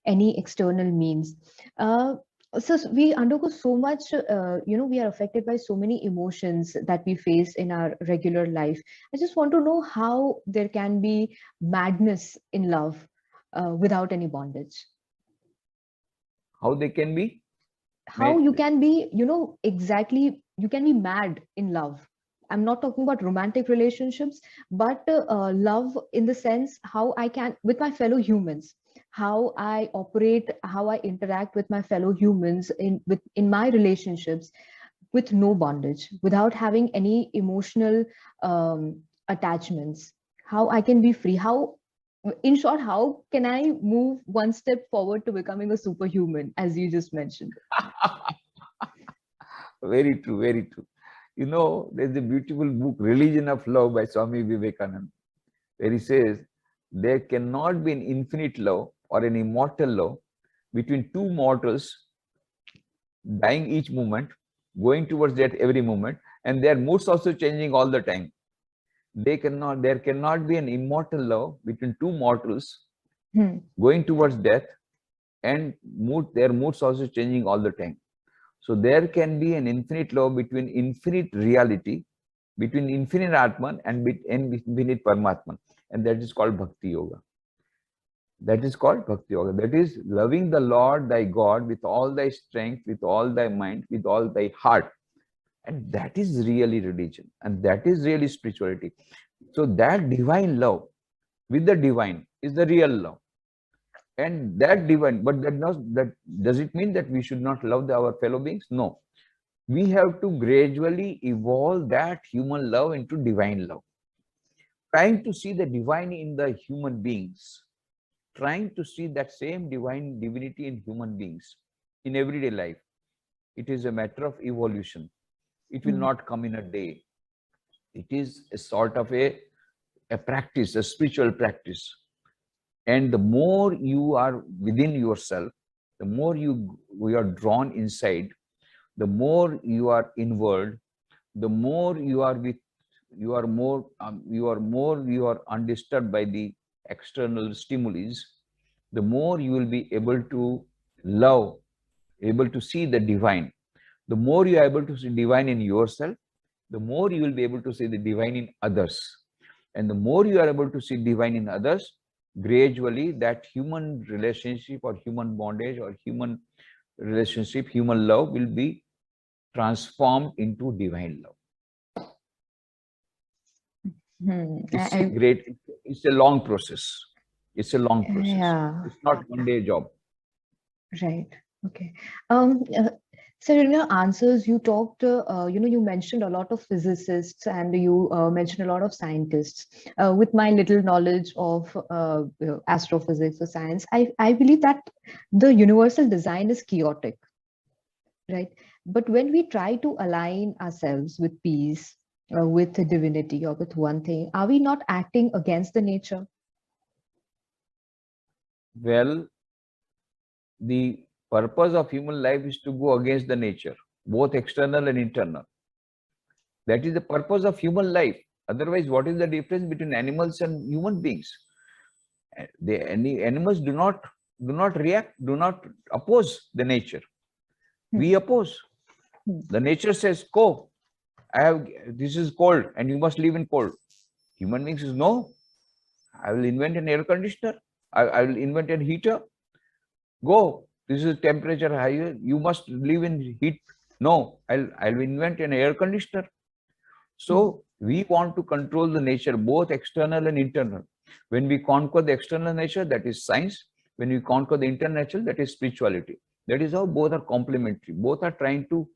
any external means. Uh, so we undergo so much. We are affected by so many emotions that we face in our regular life. I just want to know how there can be madness in love without any bondage. How they can be How made? you can be, exactly, you can be mad in love. I'm not talking about romantic relationships, but love in the sense how I can with my fellow humans, how I operate, how I interact with my fellow humans in my relationships, with no bondage, without having any emotional attachments, how I can be free, how, in short, how can I move one step forward to becoming a superhuman, as you just mentioned. Very true, very true. You know, there's a beautiful book, Religion of Love by Swami Vivekananda, where he says, there cannot be an infinite love or an immortal love between two mortals dying each moment, going towards death every moment, and their moods also changing all the time. There cannot be an immortal love between two mortals Hmm. going towards death and their moods also changing all the time. So there can be an infinite love between infinite reality, between infinite Atman and infinite Paramatman. And that is called Bhakti Yoga. That is called Bhakti Yoga. That is loving the Lord thy God with all thy strength, with all thy mind, with all thy heart. And that is really religion. And that is really spirituality. So that divine love with the divine is the real love. And that divine, but that does it mean that we should not love our fellow beings? No. We have to gradually evolve that human love into divine love. Trying to see the divine in the human beings, trying to see that same divine divinity in human beings in everyday life. It is a matter of evolution. It will Hmm. not come in a day. It is a sort of a practice, a spiritual practice. And the more you are within yourself, the more you are drawn inside, the more you are inward, the more you are with, you are undisturbed by the external stimuli, the more you will be able to love, able to see the divine. The more you are able to see divine in yourself, the more you will be able to see the divine in others. And the more you are able to see divine in others, gradually that human relationship or human bondage or human relationship, human love will be transformed into divine love. Hmm. It's a great, it's a long process. It's a long process. Yeah. It's not one day job. Right. Okay. Um, uh, so in your answers, you talked, you mentioned a lot of physicists and you mentioned a lot of scientists. With my little knowledge of astrophysics or science, I believe that the universal design is chaotic, right? But when we try to align ourselves with peace, with divinity, or with one thing, are we not acting against the nature? Well, the purpose of human life is to go against the nature, both external and internal. That is the purpose of human life. Otherwise, what is the difference between animals and human beings? Any animals do not react, do not oppose the nature. Hmm. We oppose. Hmm. The nature says, "Go, this is cold, and you must live in cold." Human beings says, "No, I will invent an air conditioner. I will invent a heater. Go." This is temperature high. You must live in heat. No, I'll invent an air conditioner. So we want to control the nature, both external and internal. When we conquer the external nature, that is science. When we conquer the internal nature, that is spirituality. That is how both are complementary. Both are trying to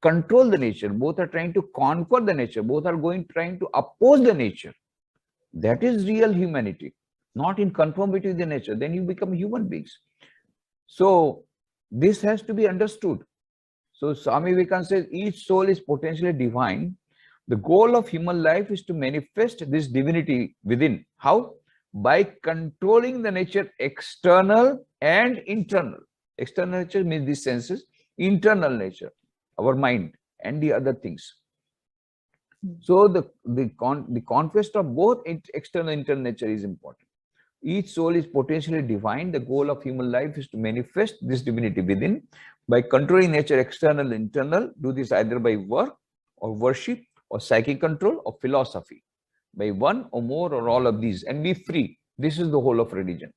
control the nature. Both are trying to conquer the nature. Both are trying to oppose the nature. That is real humanity, not in conformity with the nature. Then you become human beings. So this has to be understood. So Swami Vivekananda says each soul is potentially divine. The goal of human life is to manifest this divinity within. How? By controlling the nature external and internal. External nature means these senses, internal nature, our mind and the other things. So the conquest of both external and internal nature is important. Each soul is potentially divine. The goal of human life is to manifest this divinity within by controlling nature external and internal. Do this either by work or worship or psychic control or philosophy. By one or more or all of these and be free. This is the whole of religion.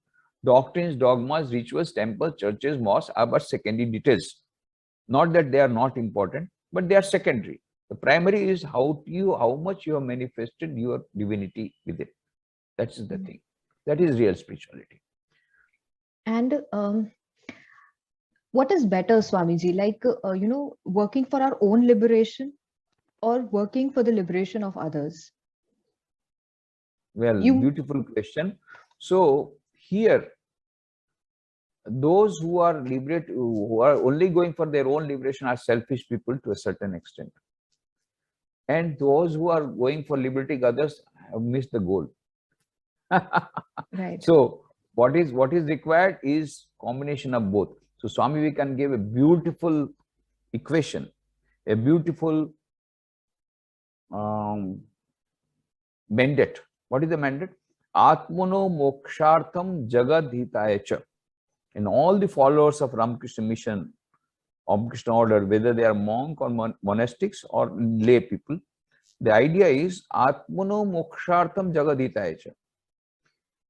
Doctrines, dogmas, rituals, temples, churches, mosques are but secondary details. Not that they are not important, but they are secondary. The primary is how much you have manifested your divinity within. That's the thing. That is real spirituality. And what is better, Swamiji? Like, working for our own liberation or working for the liberation of others? Well, beautiful question. So here, those who are who are only going for their own liberation are selfish people to a certain extent. And those who are going for liberating others have missed the goal. Right. So what is required is combination of both. So Swami Vivekananda gave a beautiful equation, a beautiful mandate. What is the mandate? Atmano mokshartham jagadhitaya cha. And all the followers of Ramakrishna Mission, Ramakrishna order, whether they are monk or monastics or lay people, the idea is Atmano mokshartham jagadhitaya cha.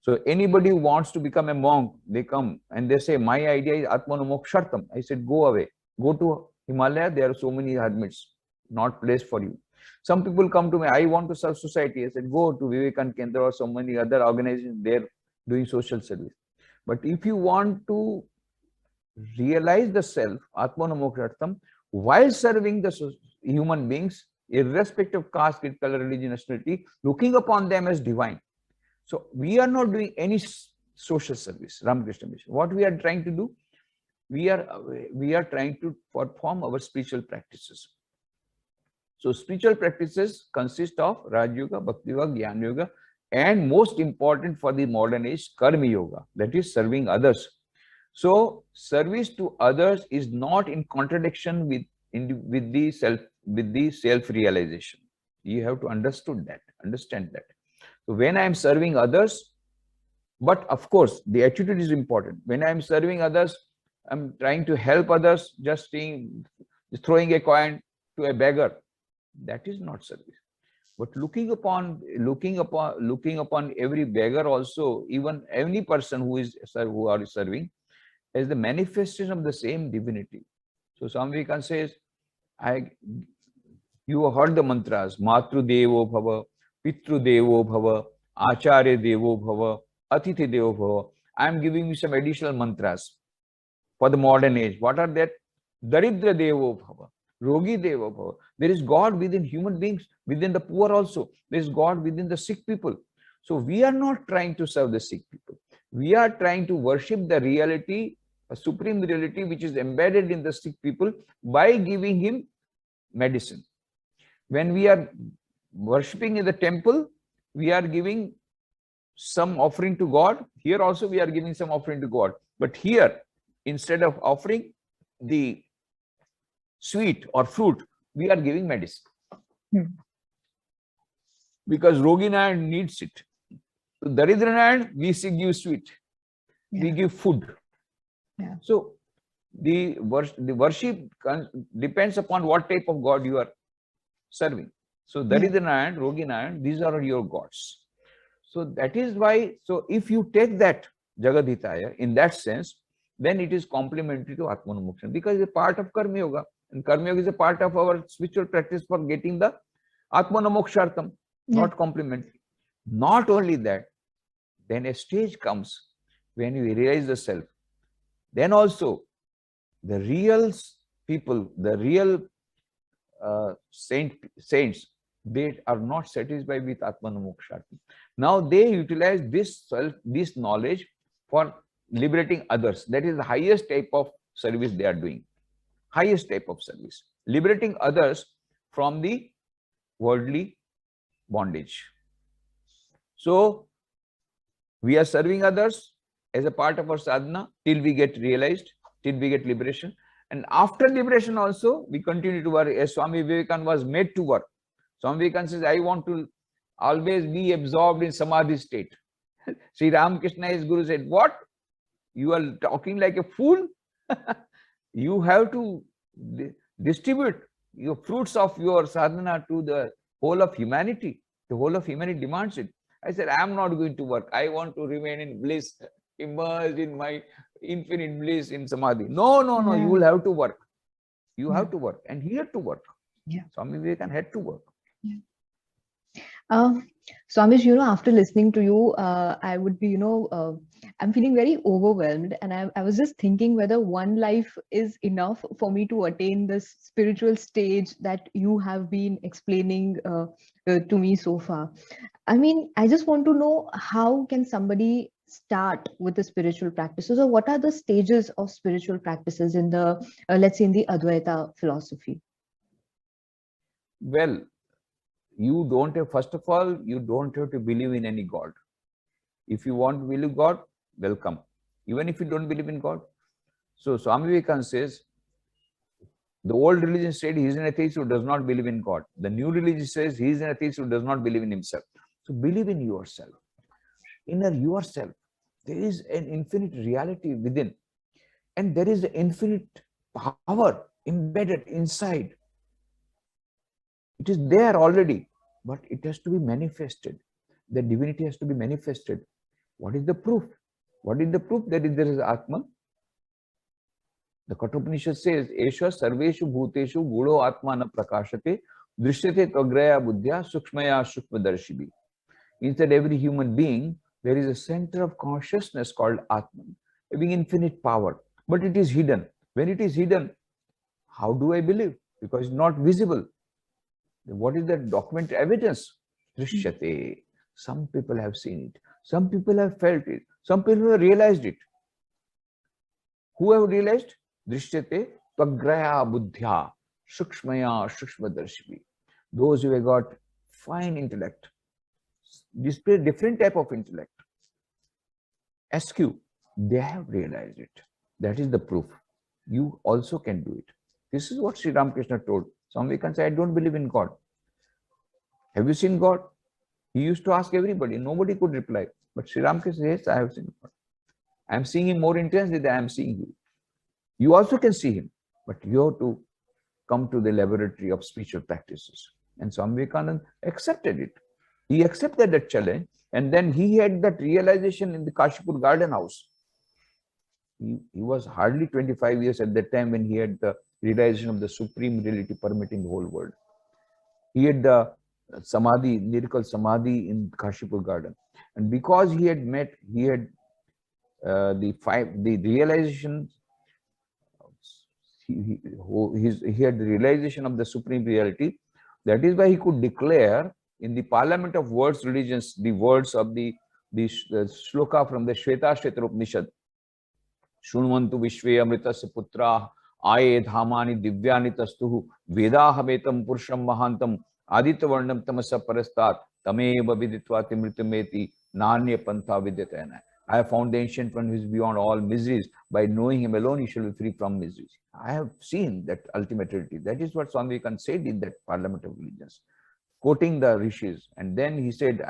So anybody who wants to become a monk, they come and they say, my idea is Atmano mokshartham. I said, go away. Go to Himalaya. There are so many hermits, not place for you. Some people come to me, I want to serve society. I said, go to Vivekananda Kendra or so many other organizations there doing social service. But if you want to realize the self, Atmano mokshartham, while serving the human beings, irrespective of caste, creed, color, religion, nationality, looking upon them as divine. So we are not doing any social service, Ramakrishna Mission. What we are trying to do, we are trying to perform our spiritual practices. So spiritual practices consist of Raj Yoga, Bhakti Yoga, Jnana Yoga, and most important for the modern age, Karma Yoga, that is serving others. So service to others is not in contradiction with the self-realization. You have to understand that. So when I am serving others, but of course the attitude is important. When I am serving others, I'm trying to help others, just throwing a coin to a beggar. That is not service. But looking upon every beggar also, even any person who are serving, as the manifestation of the same divinity. So Swami Vivekananda says, you heard the mantras, Matru Devo Bhava, Pitru Devo Bhava, Acharya Devo Bhava, Atithi Devo Bhava. I am giving you some additional mantras for the modern age. What are that? Daridra Devo Bhava, Rogi Devo Bhava. There is God within human beings, within the poor also. There is God within the sick people. So we are not trying to serve the sick people. We are trying to worship the reality, a supreme reality which is embedded in the sick people by giving him medicine. When we are worshipping in the temple, we are giving some offering to God. Here also we are giving some offering to God. But here, instead of offering the sweet or fruit, we are giving medicine. Because Roginayan needs it. So Daridranayan, we give sweet. We give food. So the worship depends upon what type of God you are serving. So Daridranayan, Roginayan, these are your gods. So that is why, so if you take that Jagadhitaya in that sense, then it is complementary to Atmana Moksha, because it's a part of Karma Yoga, and Karma Yoga is a part of our spiritual practice for getting the Atmana Mokshartham, not complementary. Not only that, then a stage comes when you realize the self. Then also, the real people, the real saints, they are not satisfied with Atmana Mokshartham. Now they utilize this self, this knowledge for liberating others. That is the highest type of service they are doing. Highest type of service. Liberating others from the worldly bondage. So we are serving others as a part of our sadhana till we get realized, till we get liberation. And after liberation also, we continue to work as Swami Vivekananda was made to work. Swami Vivekananda says, I want to always be absorbed in samadhi state. Sri Ramakrishna, his guru, said, what? You are talking like a fool? You have to distribute your fruits of your sadhana to the whole of humanity. The whole of humanity demands it. I said, I am not going to work. I want to remain in bliss, immersed in my infinite bliss in samadhi. No, you will have to work. You have to work. And he had to work. Swami Vivekananda had to work. Swamiji, after listening to you, I would be, I'm feeling very overwhelmed. And I was just thinking whether one life is enough for me to attain this spiritual stage that you have been explaining to me so far. I mean, I just want to know, how can somebody start with the spiritual practices, or what are the stages of spiritual practices in the, let's say, in the Advaita philosophy? Well, you don't have, first of all, you don't have to believe in any God. If you want to believe God, welcome. Even if you don't believe in God. So Swami Vivekananda says, the old religion said he is an atheist who does not believe in God. The new religion says he is an atheist who does not believe in himself. So believe in yourself. Inner yourself. There is an infinite reality within. And there is an infinite power embedded inside. It is there already, but it has to be manifested. The divinity has to be manifested. What is the proof? What is the proof that there is Atma? The Kathopanishad says, Esha sarveshu bhuteshu gudo atma na prakashate drishyate tvagraya buddhya sukshmaya sukshmadarshibi. Inside every human being, there is a center of consciousness called Atman, having infinite power. But it is hidden. When it is hidden, how do I believe? Because it's not visible. What is the document evidence? Drishyate. Some people have seen it. Some people have felt it. Some people have realized it. Who have realized? Drishyate tvagraya buddhya sukshmaya sukshmadarshibi. Those who have got fine intellect, display different type of intellect. SQ, they have realized it. That is the proof. You also can do it. This is what Sri Ramakrishna told. Some can say, I don't believe in God. Have you seen God? He used to ask everybody. Nobody could reply. But Sri Ramakrishna says, yes, I have seen God. I am seeing him more intensely than I am seeing you. You also can see him. But you have to come to the laboratory of spiritual practices. And Swami Vivekananda accepted it. He accepted that challenge. And then he had that realization in the Kashipur garden house. He was hardly 25 years at that time when he had the realization of the supreme reality permitting the whole world. He had the samadhi, lyrical samadhi in Kashipur garden. And because he had the realization, he had the realization of the supreme reality. That is why he could declare in the parliament of words religions the words of the shloka from the Shveta Upanishad. Shunvantu vishve amritasya putra aye dhamani divyani tastuhu vedahametam purusham mahantam aditya varnam tamasa parastat tameva viditva timritameti nanya pantha vidyatena. I have found the ancient one who is beyond all miseries. By knowing him alone, you shall be free from miseries. I have seen that ultimate reality. That is what Swami Vivekananda said in that parliament of religions, quoting the rishis. And then he said,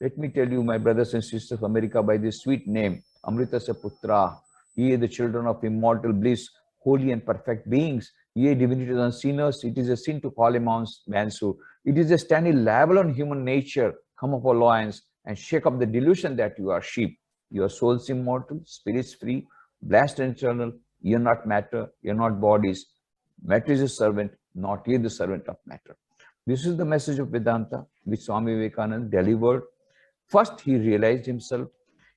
let me tell you, my brothers and sisters of America, by this sweet name, Amritasya Putra, ye the children of immortal bliss, holy and perfect beings, ye divinities and sinners, it is a sin to call a man's soul. It is a standing liable on human nature. Come up, alliance, and shake up the delusion that you are sheep. Your soul's immortal, spirit's free. blessed and eternal. You're not matter, you're not bodies. Matter is a servant, not ye the servant of matter. This is the message of Vedanta, which Swami Vivekananda delivered. First, he realized himself.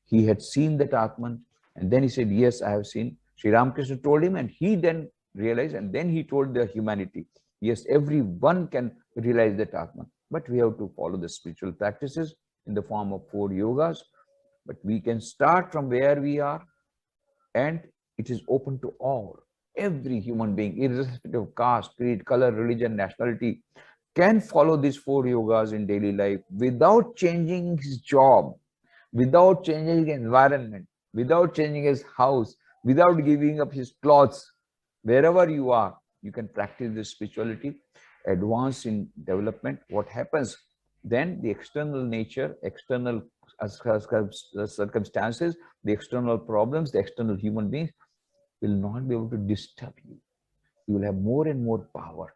He had seen that Atman, and then he said, yes, I have seen. Sri Ramakrishna told him, and he then realized, and then he told the humanity, yes, everyone can realize that Atman. But we have to follow the spiritual practices in the form of 4 yogas. But we can start from where we are, and it is open to all. Every human being, irrespective of caste, creed, color, religion, nationality, can follow these 4 yogas in daily life without changing his job, without changing his environment, without changing his house, without giving up his clothes. Wherever you are, you can practice this spirituality, advance in development. What happens? Then the external nature, external circumstances, the external problems, the external human beings will not be able to disturb you. You will have more and more power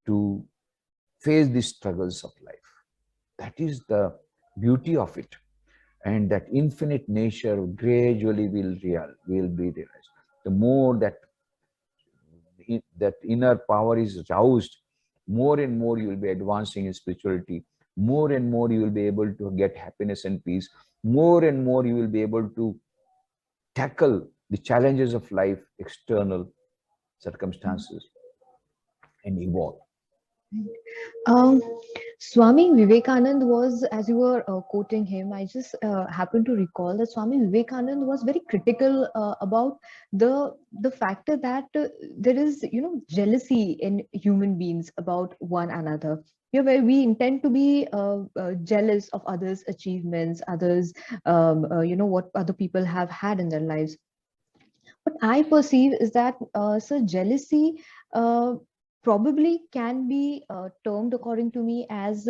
to face the struggles of life. That is the beauty of it. And that infinite nature gradually will be realized. The more that inner power is roused, more and more you will be advancing in spirituality. More and more you will be able to get happiness and peace. More and more you will be able to tackle the challenges of life, external circumstances, and evolve. Um, Swami Vivekananda was, as you were quoting him, I just happened to recall that Swami Vivekananda was very critical about the factor that there is, jealousy in human beings about one another. Where we intend to be jealous of others' achievements, others, what other people have had in their lives. What I perceive is that, so jealousy probably can be termed, according to me, as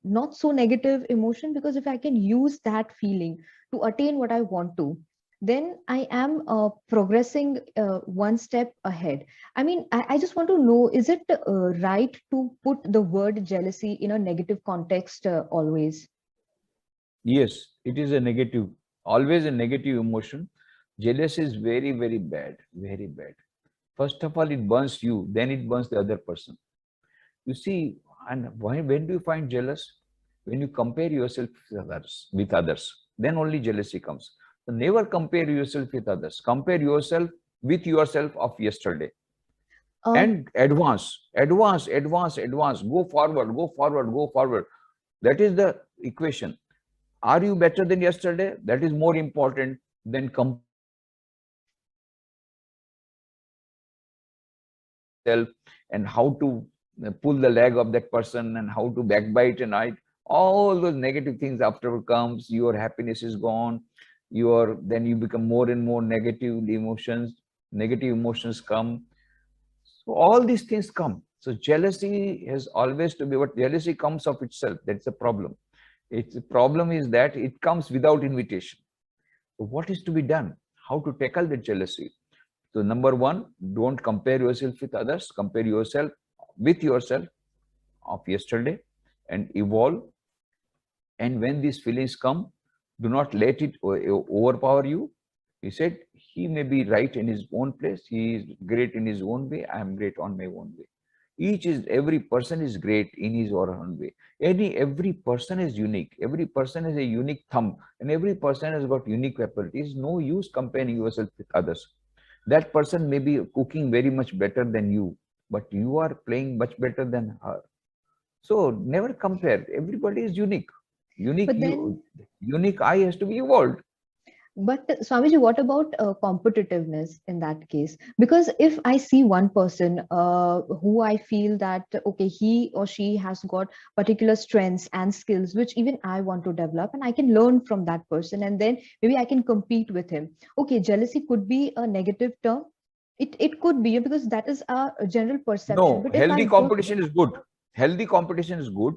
not so negative emotion, because if I can use that feeling to attain what I want to, then I am progressing one step ahead. I mean, I just want to know, is it right to put the word jealousy in a negative context always? Yes, it is a negative, always a negative emotion. Jealousy is very, very bad, very bad. First of all, it burns you, then it burns the other person. You see, and when do you find jealous? When you compare yourself with others, then only jealousy comes. So never compare yourself with others. Compare yourself with yourself of yesterday. And advance, advance, advance, advance. Go forward, go forward, go forward. That is the equation. Are you better than yesterday? That is more important than comparing self and how to pull the leg of that person and how to backbite and all those negative things after comes. Your happiness is gone. Then you become more and more negative. The negative emotions come. So all these things come. So jealousy has always to be, but jealousy comes of itself. That's the problem. The problem is that it comes without invitation. So what is to be done? How to tackle the jealousy? So number one, don't compare yourself with others. Compare yourself with yourself of yesterday and evolve. And when these feelings come, do not let it overpower you. He said, he may be right in his own place. He is great in his own way. I am great on my own way. Every person is great in his or her own way. Every person is unique. Every person has a unique thumb, and every person has got unique abilities. No use comparing yourself with others. That person may be cooking very much better than you, but you are playing much better than her. So never compare. Everybody is unique. Unique eye has to be evolved. But Swamiji, what about competitiveness in that case? Because if I see one person who I feel that, okay, he or she has got particular strengths and skills, which even I want to develop, and I can learn from that person, and then maybe I can compete with him. Okay, jealousy could be a negative term. It could be, because that is a general perception. No, But healthy competition is good. Healthy competition is good,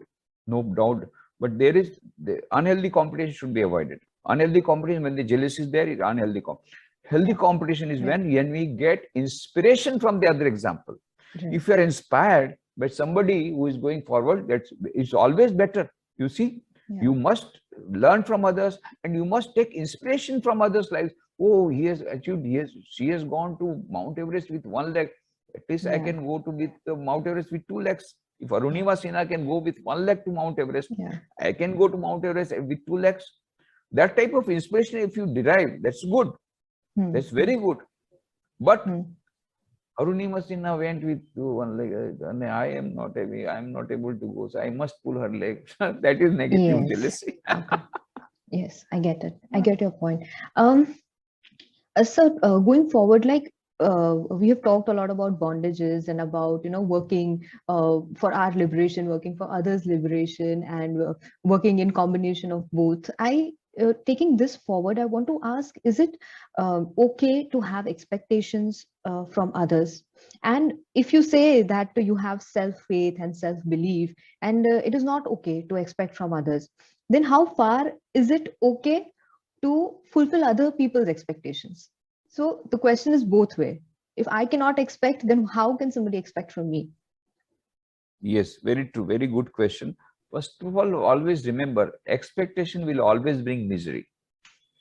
no doubt. But the unhealthy competition should be avoided. Unhealthy competition, when the jealousy is there, is unhealthy competition. Healthy competition is when we get inspiration from the other example. If you are inspired by somebody who is going forward, it's always better. You see, you must learn from others, and you must take inspiration from others' lives. Oh, he has achieved, she has gone to Mount Everest with 1 lakh. At least I Yeah. can go to with Mount Everest with 2 lakhs. If Yeah. Arunima Sinha can go with 1 lakh to Mount Everest, Yeah. I can go to Mount Everest with 2 lakhs. That type of inspiration, if you derive, that's good. Hmm. That's very good. But Hmm. Arunima Sinha went with 1 leg. And I am not able to go, so I must pull her leg. That is negative Yes. jealousy. Okay. Yes, I get it. I get your point. Um, so going forward, like we have talked a lot about bondages and about working for our liberation, working for others' liberation, and working in combination of both. Taking this forward, I want to ask: is it okay to have expectations from others? And if you say that you have self faith and self belief, and it is not okay to expect from others, then how far is it okay to fulfill other people's expectations? So the question is both way. If I cannot expect, then how can somebody expect from me? Yes, very true. Very good question. First of all, always remember, expectation will always bring misery.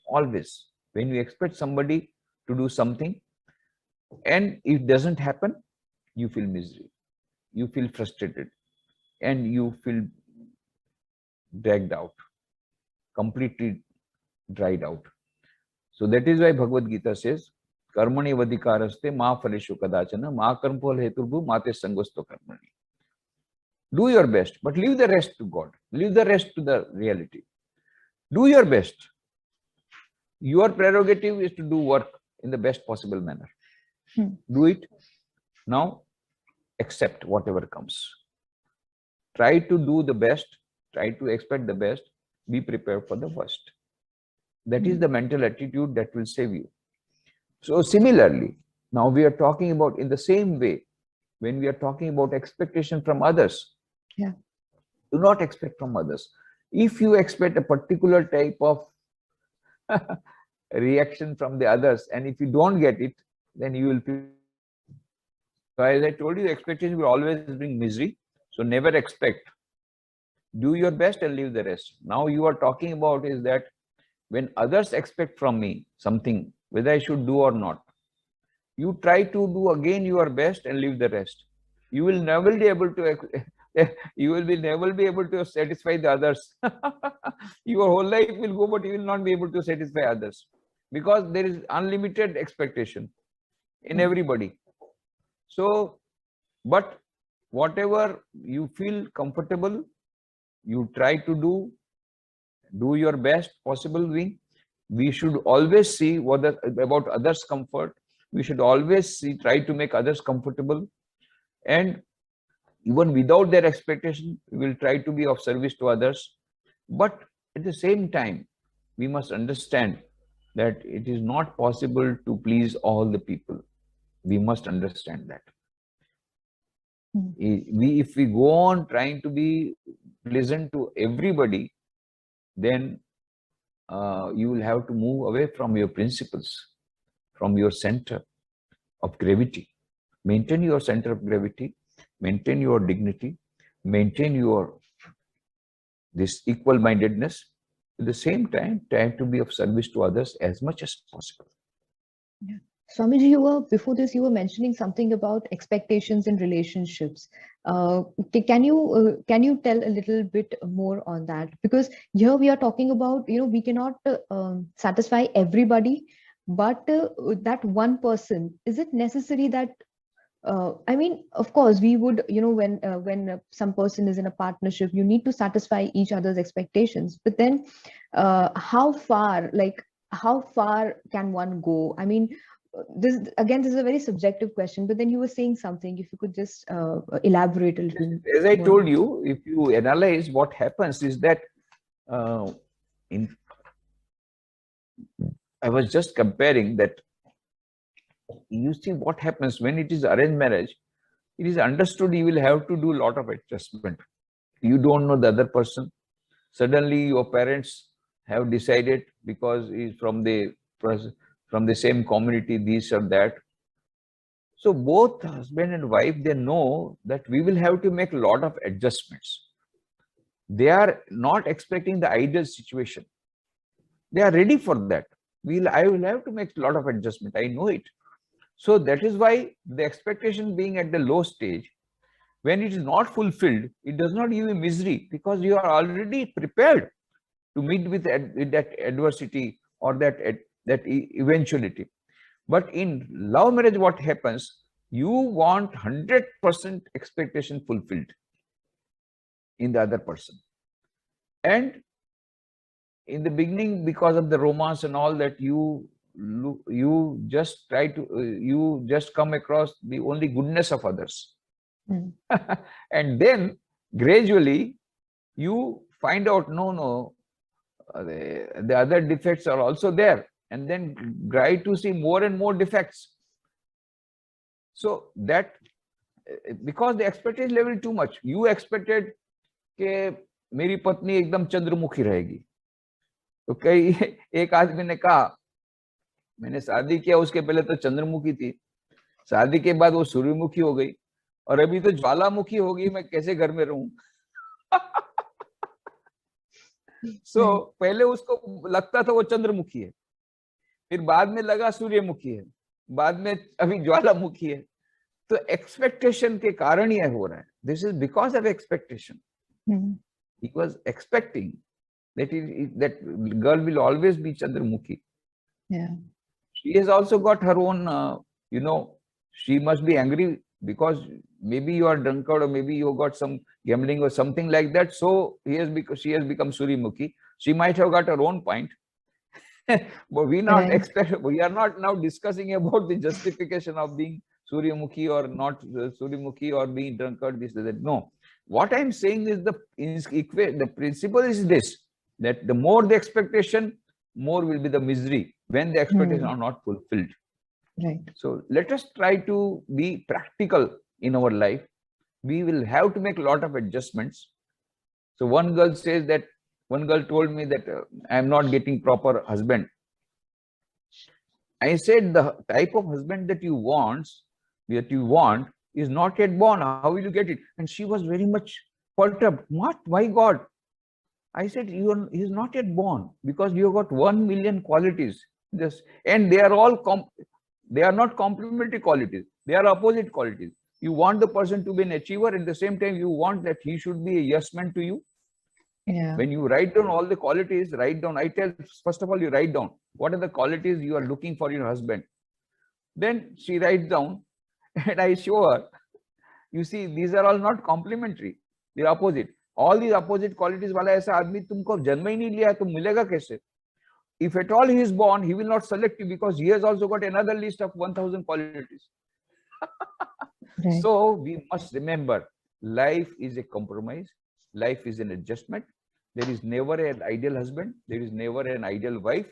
Always. When you expect somebody to do something and it doesn't happen, you feel misery. You feel frustrated and you feel dragged out, completely dried out. So that is why Bhagavad Gita says, Karmani vadikaraste ma phaleshu kadachana ma karmphal heturbu mate sangosto karmani. Do your best, but leave the rest to God. Leave the rest to the reality. Do your best. Your prerogative is to do work in the best possible manner. Do it. Now, accept whatever comes. Try to do the best. Try to expect the best. Be prepared for the worst. That is the mental attitude that will save you. So similarly, now we are talking about in the same way, when we are talking about expectation from others, Yeah. do not expect from others. If you expect a particular type of reaction from the others, and if you don't get it, then you will feel. So as I told you, expectation will always bring misery. So never expect. Do your best and leave the rest. Now you are talking about is that when others expect from me something, whether I should do or not, you try to do again your best and leave the rest. You will never be able to you will be never be able to satisfy the others. Your whole life will go, but you will not be able to satisfy others because there is unlimited expectation in everybody. So, but whatever you feel comfortable, you try to do your best possible way. We should always see what about others' comfort. We should always see, try to make others comfortable, and even without their expectation, we will try to be of service to others. But at the same time, we must understand that it is not possible to please all the people. We must understand that. If we go on trying to be pleasant to everybody, then you will have to move away from your principles, from your center of gravity. Maintain your center of gravity, maintain your dignity, maintain your this equal-mindedness. At the same time, try to be of service to others as much as possible. Yeah. Swamiji, before this, you were mentioning something about expectations in relationships. Can you tell a little bit more on that? Because here we are talking about, we cannot satisfy everybody, but that one person, is it necessary that I mean, of course, we would, when some person is in a partnership, you need to satisfy each other's expectations. But then, how far can one go? I mean, this is a very subjective question. But then you were saying something. If you could just elaborate a little As I more on told this. you, if you analyze what happens is that in I was just comparing that you see what happens when it is arranged marriage. It is understood you will have to do a lot of adjustment. You don't know the other person. Suddenly your parents have decided because he's from the same community, this or that. So both husband and wife, they know that we will have to make a lot of adjustments. They are not expecting the ideal situation. They are ready for that. I will have to make a lot of adjustment. I know it. So that is why the expectation being at the low stage, when it is not fulfilled, it does not give you misery, because you are already prepared to meet with that adversity or that eventuality. But in love marriage, what happens? You want 100% expectation fulfilled in the other person. And in the beginning, because of the romance and all that, you just try to, you just come across the only goodness of others. Mm. And then gradually you find out, no, the other defects are also there, and then try to see more and more defects. So that, because the expectation level too much, you expected कि मेरी पत्नी एकदम चंद्रमुखी रहेगी, तो कई एक आदमी ने कहा मैंने शादी किया उसके पहले तो चंद्रमुखी थी, शादी के बाद वो सूर्यमुखी हो गई, और अभी तो ज्वालामुखी हो गई, मैं कैसे घर में रहूं? सो पहले उसको लगता था वो चंद्रमुखी है, फिर बाद में लगा सूर्यमुखी है, बाद में अभी ज्वालामुखी है. तो एक्सपेक्टेशन के कारण ही हो रहा है. This is because of expectation. He was expecting that that girl will always be Chandramukhi. Yeah. She has also got her own, she must be angry because maybe you are drunkard, or maybe you got some gambling or something like that. So she has become Surimukhi. She might have got her own point. But we are not now discussing about the justification of being Suryamukhi or not Suryamukhi, or being drunkard, this, that. No. What I'm saying is the principle is this, that the more the expectation, more will be the misery when the expectations are not fulfilled. Right. So let us try to be practical in our life. We will have to make a lot of adjustments. So one girl told me that I am not getting proper husband. I said, the type of husband that you want is not yet born. How will you get it? And she was very much perturbed. What? Why God? I said, he is not yet born, because you have got 1 million qualities. And they are all they are not complementary qualities. They are opposite qualities. You want the person to be an achiever, at the same time you want that he should be a yes man to you. Yeah. When you write down all the qualities, write down. I tell, first of all, you write down what are the qualities you are looking for in your husband. Then she writes down, and I show her. You see, these are all not complementary. They are opposite. All these opposite qualities वाला ऐसा आदमी तुमको जन्म ही नहीं लिया, तो मिलेगा कैसे? If at all he is born, he will not select you, because he has also got another list of 1,000 qualities. Right. So we must remember, life is a compromise. Life is an adjustment. There is never an ideal husband. There is never an ideal wife.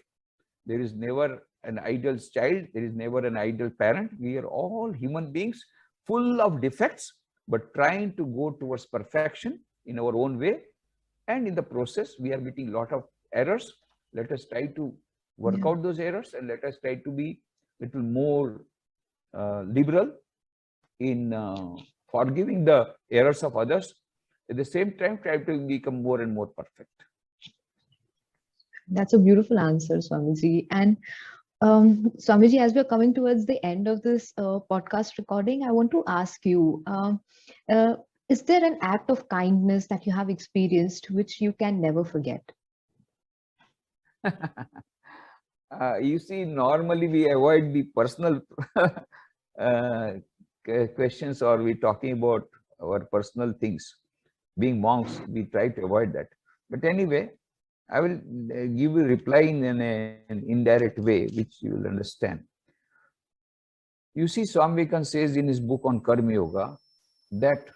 There is never an ideal child. There is never an ideal parent. We are all human beings full of defects, but trying to go towards perfection in our own way. And in the process, we are meeting a lot of errors. Let us try to work out those errors, and let us try to be a little more liberal in forgiving the errors of others. At the same time, try to become more and more perfect. That's a beautiful answer, Swamiji. And Swamiji, as we're coming towards the end of this podcast recording, I want to ask you, is there an act of kindness that you have experienced which you can never forget? You see, normally we avoid the personal questions, or we talking about our personal things. Being monks, we try to avoid that. But anyway, I will give you a reply in an indirect way, which you will understand. You see, Swami Vivekananda says in his book on Karma Yoga that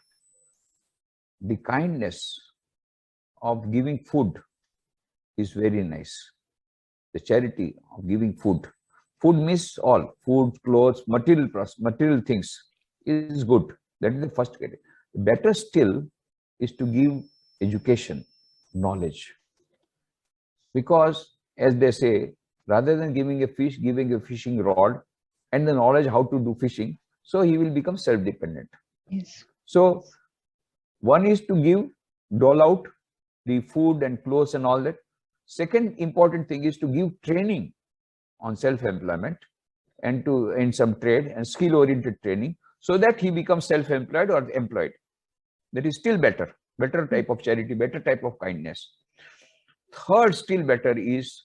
the kindness of giving food is very nice. The charity of giving food. Food means all. Food, clothes, material things is good. That is the first category. Better still is to give education, knowledge. Because, as they say, rather than giving a fish, giving a fishing rod and the knowledge how to do fishing, so he will become self-dependent. Yes. So, one is to give, dole out the food and clothes and all that. Second important thing is to give training on self-employment and in some trade and skill-oriented training, so that he becomes self-employed or employed. That is still better type of charity, better type of kindness. Third, still better, is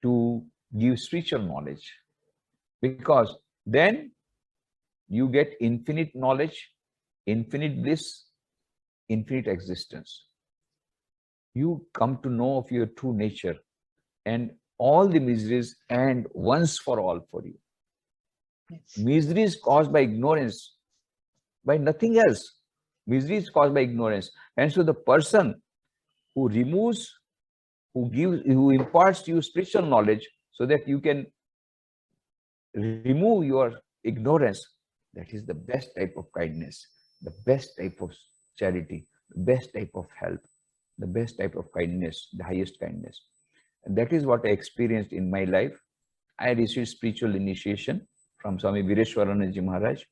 to give spiritual knowledge, because then you get infinite knowledge, infinite bliss, infinite existence. You come to know of your true nature, and all the miseries end once for all for you. Yes. Misery is caused by ignorance, by nothing else. Misery is caused by ignorance. And so the person who removes, who imparts to you spiritual knowledge so that you can remove your ignorance, that is the best type of kindness, the best type of charity, the best type of help, the best type of kindness, the highest kindness. And that is what I experienced in my life. I received spiritual initiation from Swami Vivekananda Maharaj,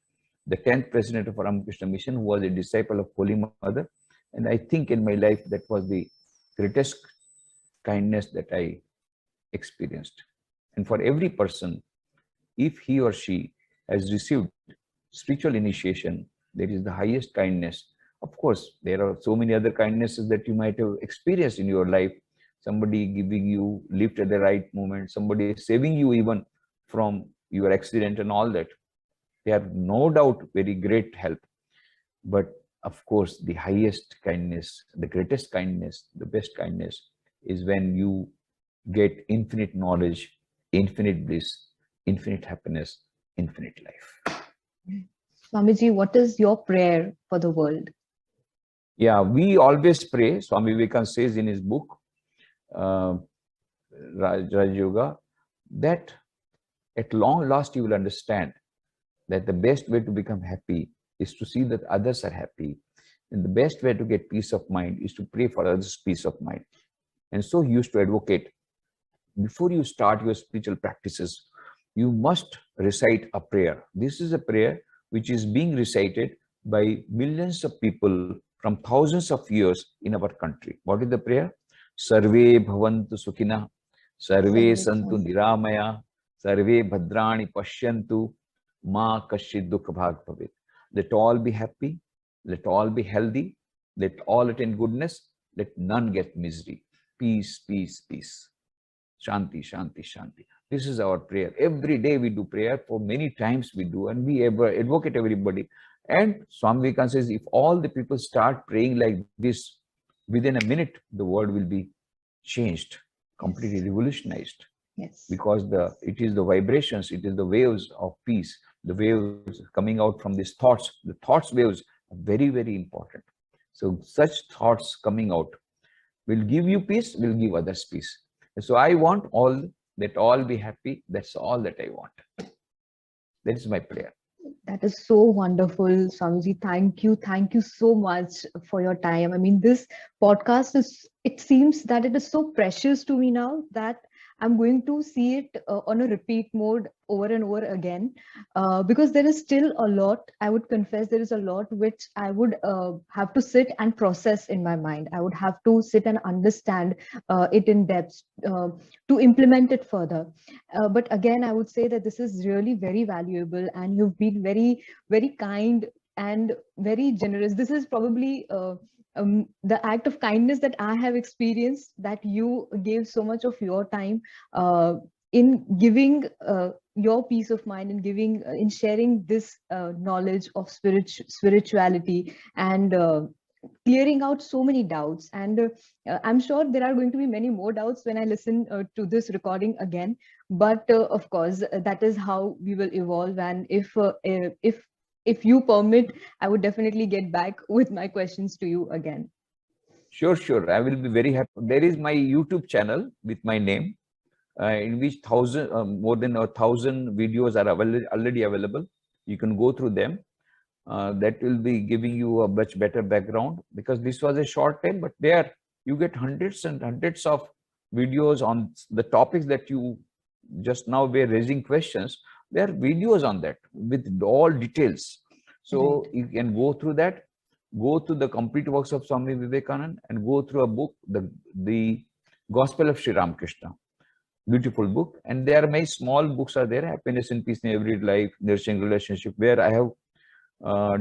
the 10th president of Ramakrishna Mission, who was a disciple of Holy Mother. And I think in my life that was the greatest kindness that I experienced. And for every person, if he or she has received spiritual initiation, that is the highest kindness. Of course, there are so many other kindnesses that you might have experienced in your life. Somebody giving you lift at the right moment, somebody saving you even from your accident and all that. They are no doubt very great help. But of course, the highest kindness, the greatest kindness, the best kindness is when you get infinite knowledge, infinite bliss, infinite happiness, infinite life. Swamiji, what is your prayer for the world? Yeah, we always pray. Swami Vivekananda says in his book, Raj Yoga, that at long last you will understand that the best way to become happy is to see that others are happy. And the best way to get peace of mind is to pray for others' peace of mind. And so he used to advocate, before you start your spiritual practices, you must recite a prayer. This is a prayer which is being recited by millions of people from thousands of years in our country. What is the prayer? Sarve bhavantu sukhina, sarve santu niramaya, sarve bhadrani pashyantu, ma kashid dukha bhag bhavet. Let all be happy, let all be healthy, let all attain goodness, let none get misery. Peace, peace, peace. Shanti, shanti, shanti. This is our prayer. Every day we do prayer, for many times we do, and we ever advocate everybody. And Swami Vivekananda says, if all the people start praying like this, within a minute, the world will be changed, completely revolutionized. Yes. Because it is the vibrations, it is the waves of peace, the waves coming out from these thoughts. The thoughts waves are very, very important. So such thoughts coming out will give you peace, will give others peace. So I want that all be happy. That's all that I want. That is my prayer. That is so wonderful, Swamiji. Thank you. Thank you so much for your time. I mean, this podcast it seems that it is so precious to me now that I'm going to see it on a repeat mode over and over again, because there is still a lot, I would confess, there is a lot which I would have to sit and process in my mind. I would have to sit and understand it in depth to implement it further. But again, I would say that this is really very valuable, and you've been very, very kind and very generous. This is probably the act of kindness that I have experienced, that you gave so much of your time in giving your peace of mind, and giving in sharing this knowledge of spirituality, and clearing out so many doubts. And I'm sure there are going to be many more doubts when I listen to this recording again. But of course, that is how we will evolve. And if you permit, I would definitely get back with my questions to you again. Sure, sure. I will be very happy. There is my YouTube channel with my name, in which more than 1,000 videos are already available. You can go through them. That will be giving you a much better background, because this was a short time, but there you get hundreds and hundreds of videos on the topics that you just now were raising questions. There are videos on that with all details. So Right. you can go through that, go through the complete works of Swami Vivekananda, and go through a book, the Gospel of Sri Ramakrishna. beautiful book. And there are many small books are there, Happiness and Peace in Every Life, Nourishing Relationship, where I have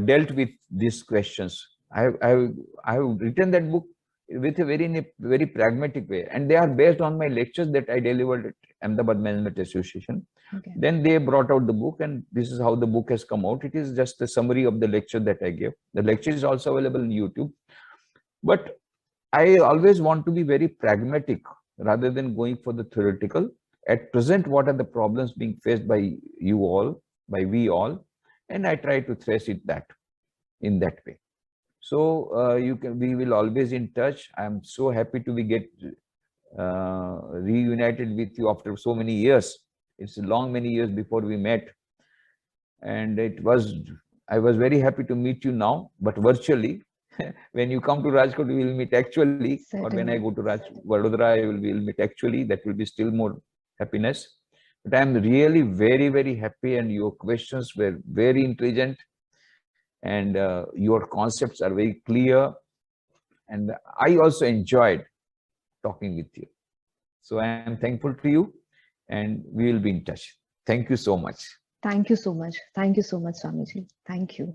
dealt with these questions. I have written that book with a very pragmatic way, and they are based on my lectures that I delivered at Ahmedabad Management Association. Okay. Then they brought out the book, and this is how the book has come out. It is just a summary of the lecture that I gave. The lecture is also available on YouTube. But I always want to be very pragmatic rather than going for the theoretical. At present, what are the problems being faced by you all, by we all, and I try to trace it in that way. So we will always in touch. I'm so happy to be reunited with you after so many years. It's many years before we met, and I was very happy to meet you now, but virtually. When you come to Rajkot, we will meet actually, or when I go to Vadodara, we will meet actually. That will be still more happiness. But I'm really very happy, and your questions were very intelligent, and your concepts are very clear, and I also enjoyed talking with you. So I am thankful to you, and we will be in touch. Thank you so much. Thank you so much. Thank you so much, Swamiji. Thank you.